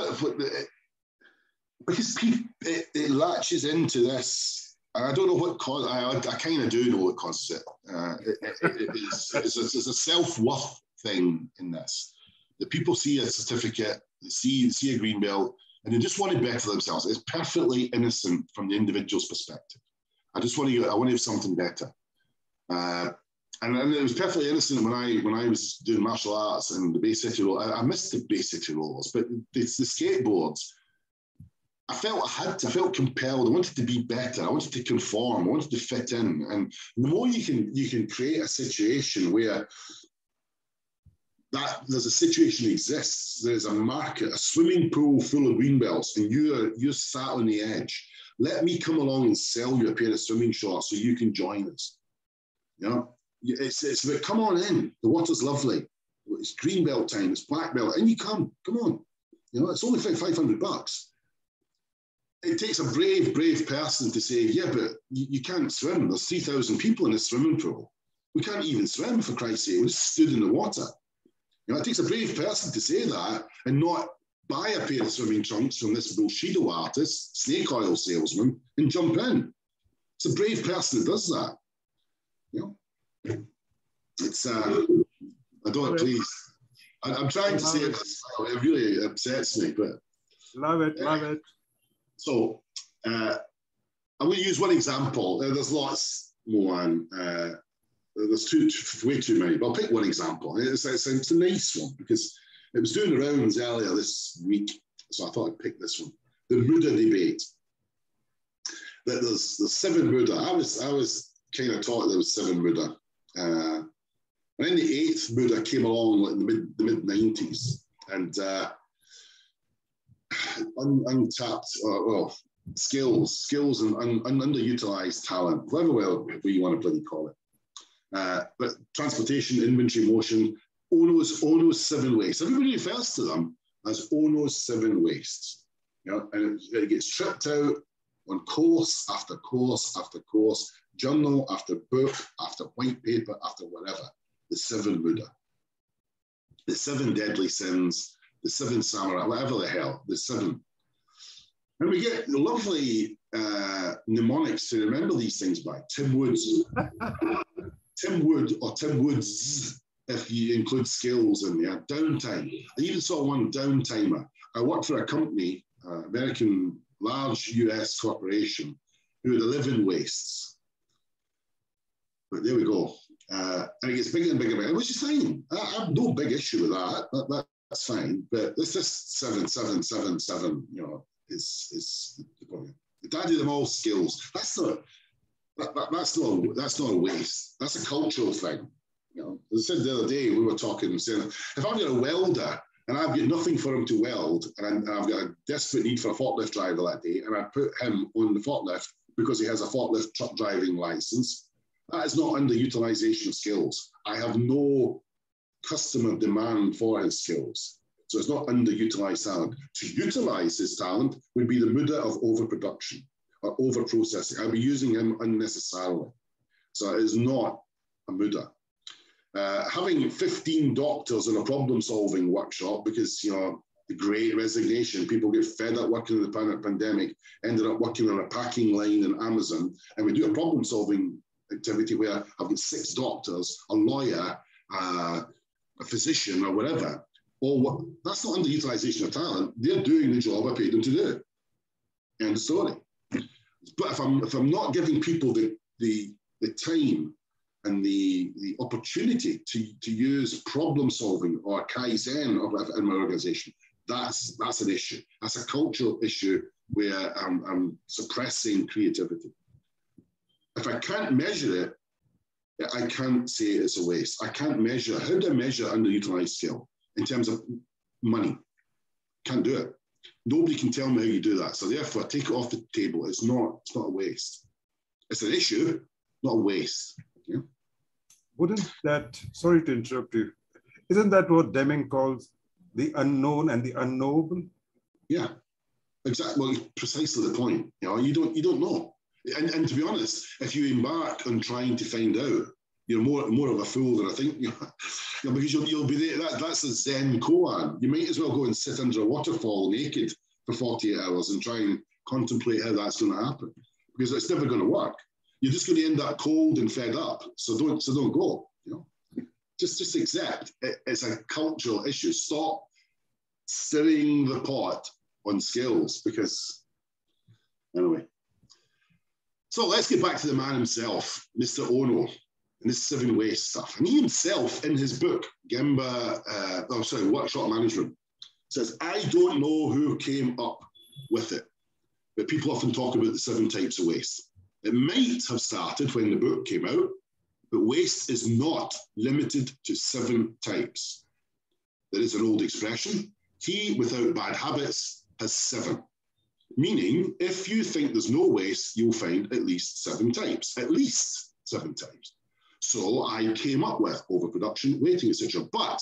because it latches into this. I don't know what causes. I kind of do know what causes it. It's a self-worth thing in this. The people see a certificate, they see a green belt, and they just want to better themselves. It's perfectly innocent from the individual's perspective. I want to have something better. And it was perfectly innocent when I was doing martial arts and the Bay City roll. I missed the Bay City rolls, but the skateboards, I felt compelled. I wanted to be better. I wanted to conform. I wanted to fit in. And the more you can create a situation where there's a situation exists, there's a market, a swimming pool full of green belts, and you're sat on the edge. let me come along and sell you a pair of swimming shorts so you can join us. You know, it's about, come on in. The water's lovely. It's green belt time. It's black belt. And you come on. You know, it's only $500. It takes a brave person to say, yeah, but you can't swim. There's 3,000 people in this swimming pool. We can't even swim, for Christ's sake. We just stood in the water. You know, it takes a brave person to say that and not buy a pair of swimming trunks from this Bushido artist, snake oil salesman, and jump in. It's a brave person that does that. You know, it's, I don't, please. I'm trying to say it really upsets me, but. Love it. So I'm going to use one example. There's lots more, and there's way too many, but I'll pick one example. It's a nice one because it was doing the rounds earlier this week, so I thought I'd pick this one. The Buddha debate. That there's 7 Buddha. I was kind of taught there was 7 Buddha. And then the 8th Buddha came along like in the mid-90s, and untapped, skills and underutilized talent, whatever way you want to bloody call it. But transportation, inventory, motion, Ono's 7 wastes. Everybody refers to them as Ono's 7 wastes. You know, and it gets tripped out on course after course after course, journal after book, after white paper, after whatever. The 7 Buddha, the 7 deadly sins, the 7 samurai, whatever the hell, the 7. And we get lovely mnemonics to remember these things by. Tim Woods. Tim Wood or Tim Woods, if you include skills in there. Downtime. I even saw one downtimer. I worked for a company, American, large US corporation, who had 11 wastes. But there we go. And it gets bigger and bigger, which is fine. I have no big issue with that. That's fine. But this 7, 7, 7, 7, you know, is the point. The daddy of them all skills. That's not a waste. That's a cultural thing. You know, as I said the other day, we were talking and saying, if I've got a welder and I've got nothing for him to weld, and I've got a desperate need for a forklift driver that day, and I put him on the forklift because he has a forklift truck driving license, that is not underutilization of skills. I have no customer demand for his skills. So it's not underutilized talent. To utilize his talent would be the Buddha of overproduction or over-processing. I'd be using him unnecessarily. So it is not a Buddha. Having 15 doctors in a problem-solving workshop because, you know, the great resignation, people get fed up working in the pandemic, ended up working on a packing line in Amazon, and we do a problem-solving activity where I've got 6 doctors, a lawyer, a physician, or whatever. That's not underutilization of talent. They're doing the job I paid them to do. End of story. But if I'm not giving people the time and the opportunity to use problem solving or Kaizen in my organization, that's an issue. That's a cultural issue where I'm suppressing creativity. If I can't measure it, I can't say it's a waste. I can't measure. How do I measure underutilized skill in terms of money? Can't do it. Nobody can tell me how you do that. So therefore, take it off the table. It's not a waste. It's an issue, not a waste. Yeah? Wouldn't that, sorry to interrupt you, isn't that what Deming calls the unknown and the unknowable? Yeah, exactly. Well, precisely the point. You know, you don't know. And to be honest, if you embark on trying to find out, you're more of a fool than I think you are, because you'll be there. That's a Zen koan. You might as well go and sit under a waterfall naked for 48 hours and try and contemplate how that's going to happen, because it's never going to work. You're just going to end up cold and fed up. So don't go. You know, just accept it's a cultural issue. Stop stirring the pot on skills, because anyway. So let's get back to the man himself, Mr. Ono, and this 7 waste stuff. And he himself, in his book, Workshop Management, says, I don't know who came up with it, but people often talk about the 7 types of waste. It might have started when the book came out, but waste is not limited to 7 types. There is an old expression, he without bad habits has 7. Meaning, if you think there's no waste, you'll find at least 7 types, at least 7 types. So I came up with overproduction, waiting, etc. But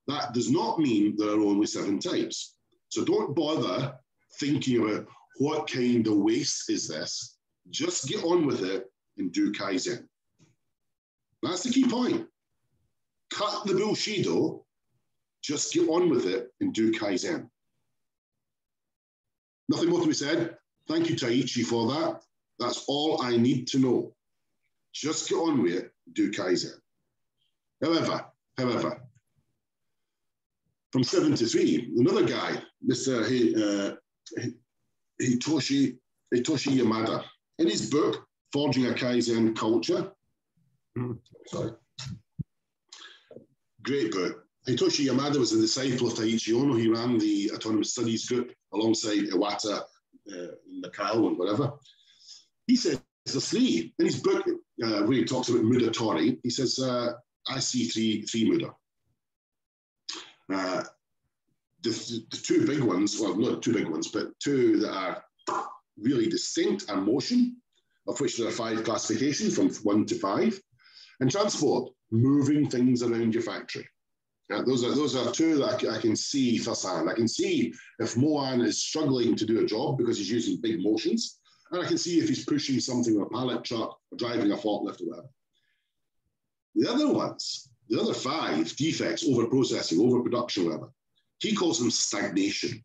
that does not mean there are only 7 types. So don't bother thinking about what kind of waste is this. Just get on with it and do Kaizen. That's the key point. Cut the bullshido, just get on with it and do Kaizen. Nothing more to be said. Thank you, Taichi, for that. That's all I need to know. Just get on with it, do Kaizen. However, from 73, another guy, Mr. Hitoshi Yamada, in his book, Forging a Kaizen Culture, sorry, great book. Hitoshi Yamada was a disciple of Taiichi Ono. He ran the Autonomous Studies group alongside Iwata, Mikao, and whatever. He says there's 3 in his book where he talks about Mudatori. He says, I see three Muda. The 2 big ones, well, not 2 big ones, but 2 that are really distinct are motion, of which there are 5 classifications from 1 to 5, and transport, moving things around your factory. Those are 2 that I can see firsthand. I can see if Moan is struggling to do a job because he's using big motions, and I can see if he's pushing something on a pallet truck or driving a forklift or whatever. The other ones, the other 5 defects, over-processing, overproduction, whatever, he calls them stagnation.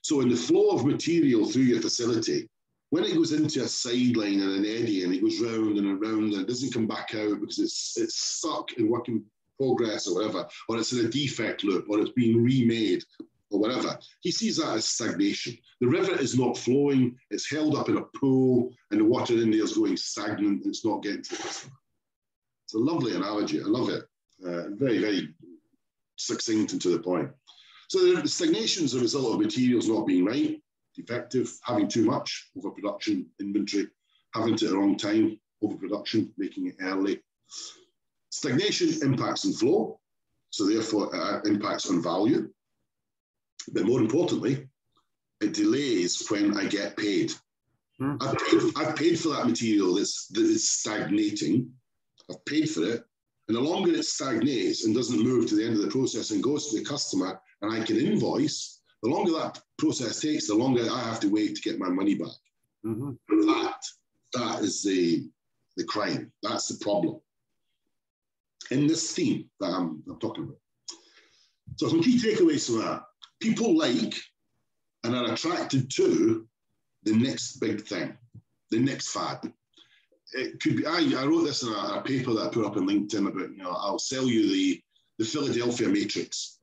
So in the flow of material through your facility, when it goes into a sideline and an eddy and it goes round and around and it doesn't come back out because it's stuck in work in progress or whatever, or it's in a defect loop, or it's being remade or whatever, he sees that as stagnation. The river is not flowing, it's held up in a pool and the water in there is going stagnant and it's not getting to the customer. It's a lovely analogy, I love it. Very, very succinct and to the point. So the stagnation is a result of materials not being right, defective, having too much, overproduction, inventory, having it at the wrong time, overproduction, making it early. Stagnation impacts on flow, so therefore impacts on value. But more importantly, it delays when I get paid. I've paid for that material that is stagnating. I've paid for it. And the longer it stagnates and doesn't move to the end of the process and goes to the customer and I can invoice, the longer that process takes, the longer I have to wait to get my money back. That is the crime. That's the problem in this theme that I'm talking about. So some key takeaways from that. People like and are attracted to the next big thing, the next fad. It could be, I wrote this in a paper that I put up on LinkedIn about, I'll sell you the Philadelphia Matrix.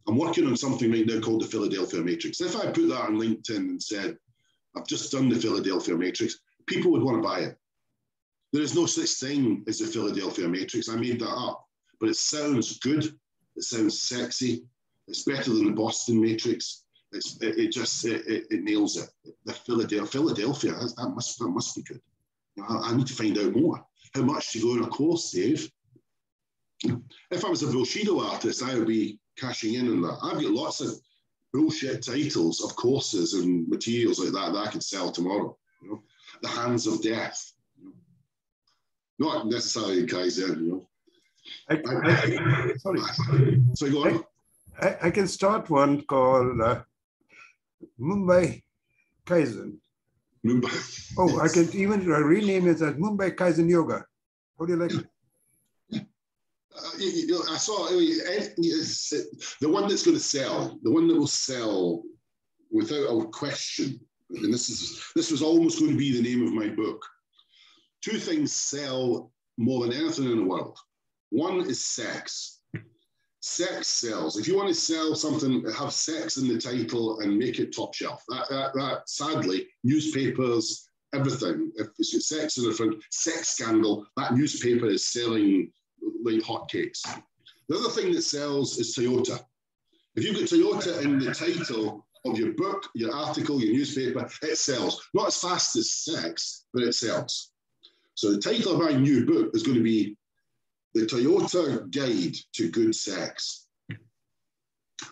I'm working on something right now called the Philadelphia Matrix. If I put that on LinkedIn and said, I've just done the Philadelphia Matrix, people would want to buy it. There is no such thing as the Philadelphia Matrix. I made that up, but it sounds good. It sounds sexy. It's better than the Boston Matrix. It nails it. The Philadelphia, that must be good. I need to find out more. How much to go on a course, Dave? If I was a Bullshido artist, I would be cashing in on that. I've got lots of bullshit titles of courses and materials like that I could sell tomorrow. The Hands of Death. Not necessarily in Kaizen, Sorry, go on. I can start one called Mumbai Kaizen. Mumbai. Oh, I can even rename it as Mumbai Kaizen Yoga. How do you like it? I saw the one that's going to sell, the one that will sell without a question. And this was almost going to be the name of my book. 2 things sell more than anything in the world. One is sex. Sex sells. If you want to sell something, have sex in the title and make it top shelf. That sadly, newspapers, everything. If it's sex in the front, sex scandal, that newspaper is selling like hotcakes. The other thing that sells is Toyota. If you've got Toyota in the title of your book, your article, your newspaper, it sells. Not as fast as sex, but it sells. So the title of my new book is going to be The Toyota Guide to Good Sex.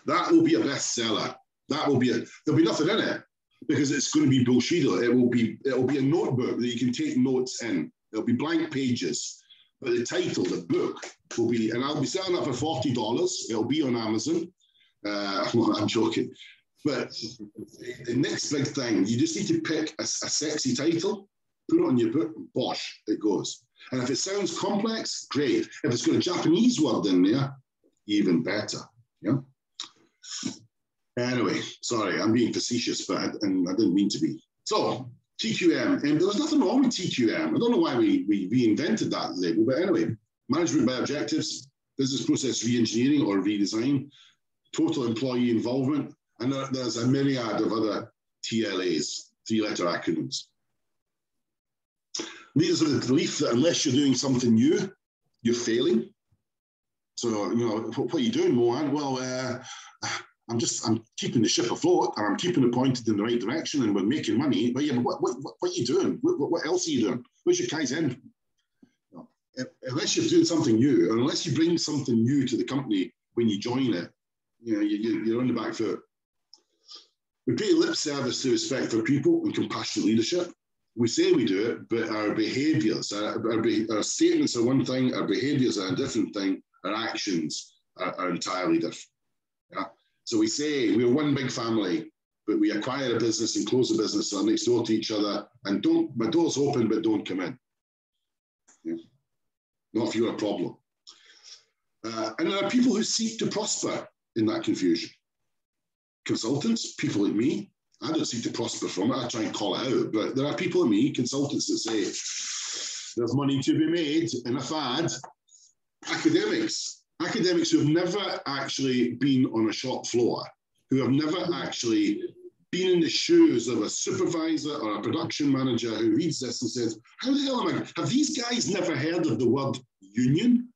That will be a bestseller. There'll be nothing in it, because it's going to be bullshido. It'll be a notebook that you can take notes in. It'll be blank pages, but the title, the book, will be, and I'll be selling that for $40. It'll be on Amazon. Well, I'm joking. But the next big thing, you just need to pick a sexy title, put it on your book, bosh, it goes. And if it sounds complex, great. If it's got a Japanese word in there, even better. Yeah. Anyway, sorry, I'm being facetious, but I didn't mean to be. So, TQM, and there was nothing wrong with TQM. I don't know why we reinvented that label, but anyway, management by objectives, business process re-engineering or redesign, total employee involvement, and there's a myriad of other TLAs, three-letter acronyms. Leaders of the belief that unless you're doing something new, you're failing. So, you know, what are you doing, Mohan? Well, I'm keeping the ship afloat, and I'm keeping it pointed in the right direction, and we're making money. But yeah, but what are you doing? What else are you doing? Where's your Kaizen? Unless you're doing something new, and unless you bring something new to the company when you join it, you know, you're on the back foot. We pay lip service to respect for people and compassionate leadership. We say we do it, but our behaviours, our statements are one thing, our behaviours are a different thing, our actions are entirely different. Yeah? So we say we're one big family, but we acquire a business and close the business are next door to each other, and my door's open, but don't come in. Yeah? Not if you're a problem. And there are people who seek to prosper in that confusion. Consultants, people like me, I don't seek to prosper from it. I try and call it out, but there are people like me, consultants, that say there's money to be made in a fad. Academics who have never actually been on a shop floor, who have never actually been in the shoes of a supervisor or a production manager who reads this and says, how the hell have these guys never heard of the word union?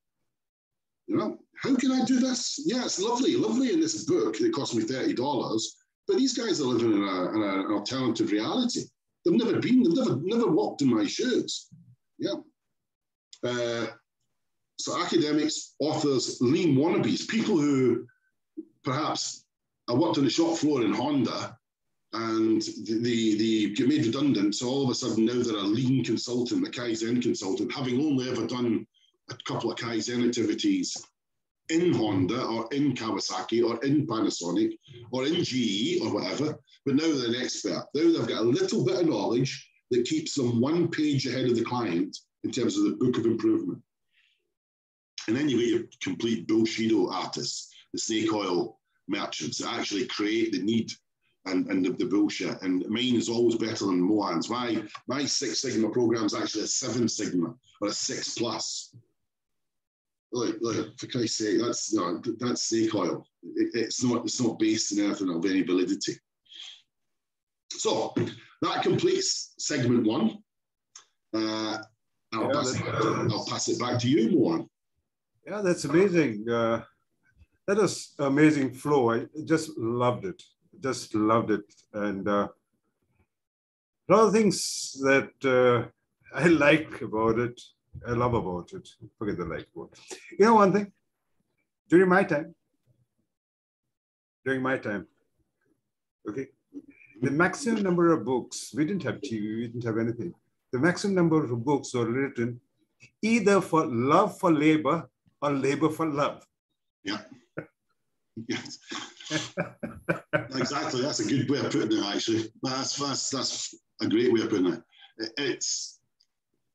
You know, how can I do this? Yeah, it's lovely in this book that cost me $30, but these guys are living in an alternative reality. They've never walked in my shoes. Yeah. So academics, authors, lean wannabes, people who perhaps I worked on the shop floor in Honda and they get made redundant. So all of a sudden now they're a lean consultant, a Kaizen consultant, having only ever done a couple of Kaizen activities in Honda or in Kawasaki or in Panasonic or in GE or whatever, but now they're an expert. Now they've got a little bit of knowledge that keeps them one page ahead of the client in terms of the book of improvement. And then you get your complete bullshido artists, the snake oil merchants that actually create the need and the bullshit. And mine is always better than Mohan's. My 6 Sigma program is actually a 7 Sigma or a 6+. Look, for Christ's sake, that's snake oil. It's not based in anything of any validity. So that completes segment 1. I'll pass it back to you, Mohan. Yeah, that's amazing. That was amazing flow. I just loved it. And a lot of things that I like about it, I love about it. Forget the like word. You know one thing? During my time, okay, the maximum number of books, we didn't have TV, we didn't have anything. The maximum number of books were written either for love for labor or labor for love. Yeah. Yes. Exactly. That's a good way of putting it, actually. That's a great way of putting it. It's,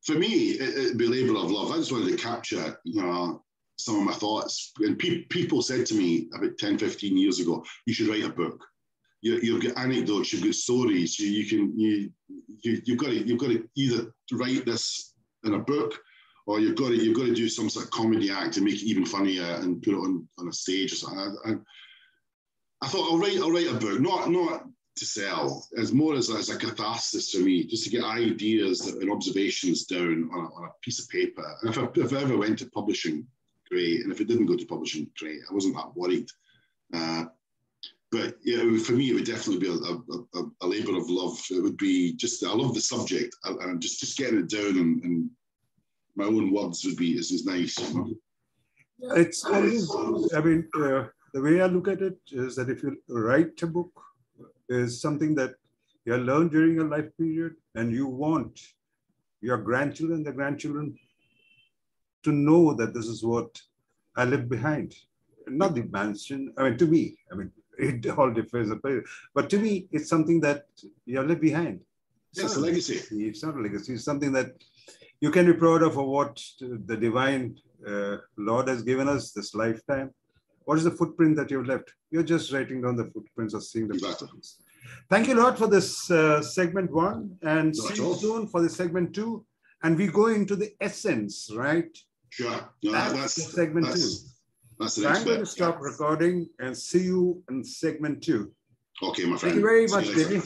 for me, it'd be labor of love. I just wanted to capture, you know, some of my thoughts. And people said to me about 10, 15 years ago, you should write a book. You've got anecdotes, you've got stories. You've got to either write this in a book, or you've got to do some sort of comedy act and make it even funnier and put it on a stage or something. I thought I'll write a book, not to sell, as more as a catharsis for me, just to get ideas and observations down on a piece of paper. And if I ever went to publishing, great. And if it didn't go to publishing, great. I wasn't that worried. But yeah, for me, it would definitely be a labor of love. It would be just, I love the subject, and just getting it down and my own words would be is nice. You know? It's always, I mean, the way I look at it is that if you write a book, is something that you have learned during your life period, and you want your grandchildren, the grandchildren, to know that this is what I left behind. Not the mansion. I mean, to me, it all differs. But to me, it's something that you have left behind. It's a legacy. It's not a legacy. It's something that you can be proud of for what the divine Lord has given us this lifetime. What is the footprint that you've left? You're just writing down the footprints or seeing the footprints. Thank you, Lord, for this segment 1, and see you soon for the segment 2. And we go into the essence, right? Sure. No, that's segment 2. That's the so next I'm going to stop recording and see you in segment 2. Okay, my friend. Thank you very much, Davie.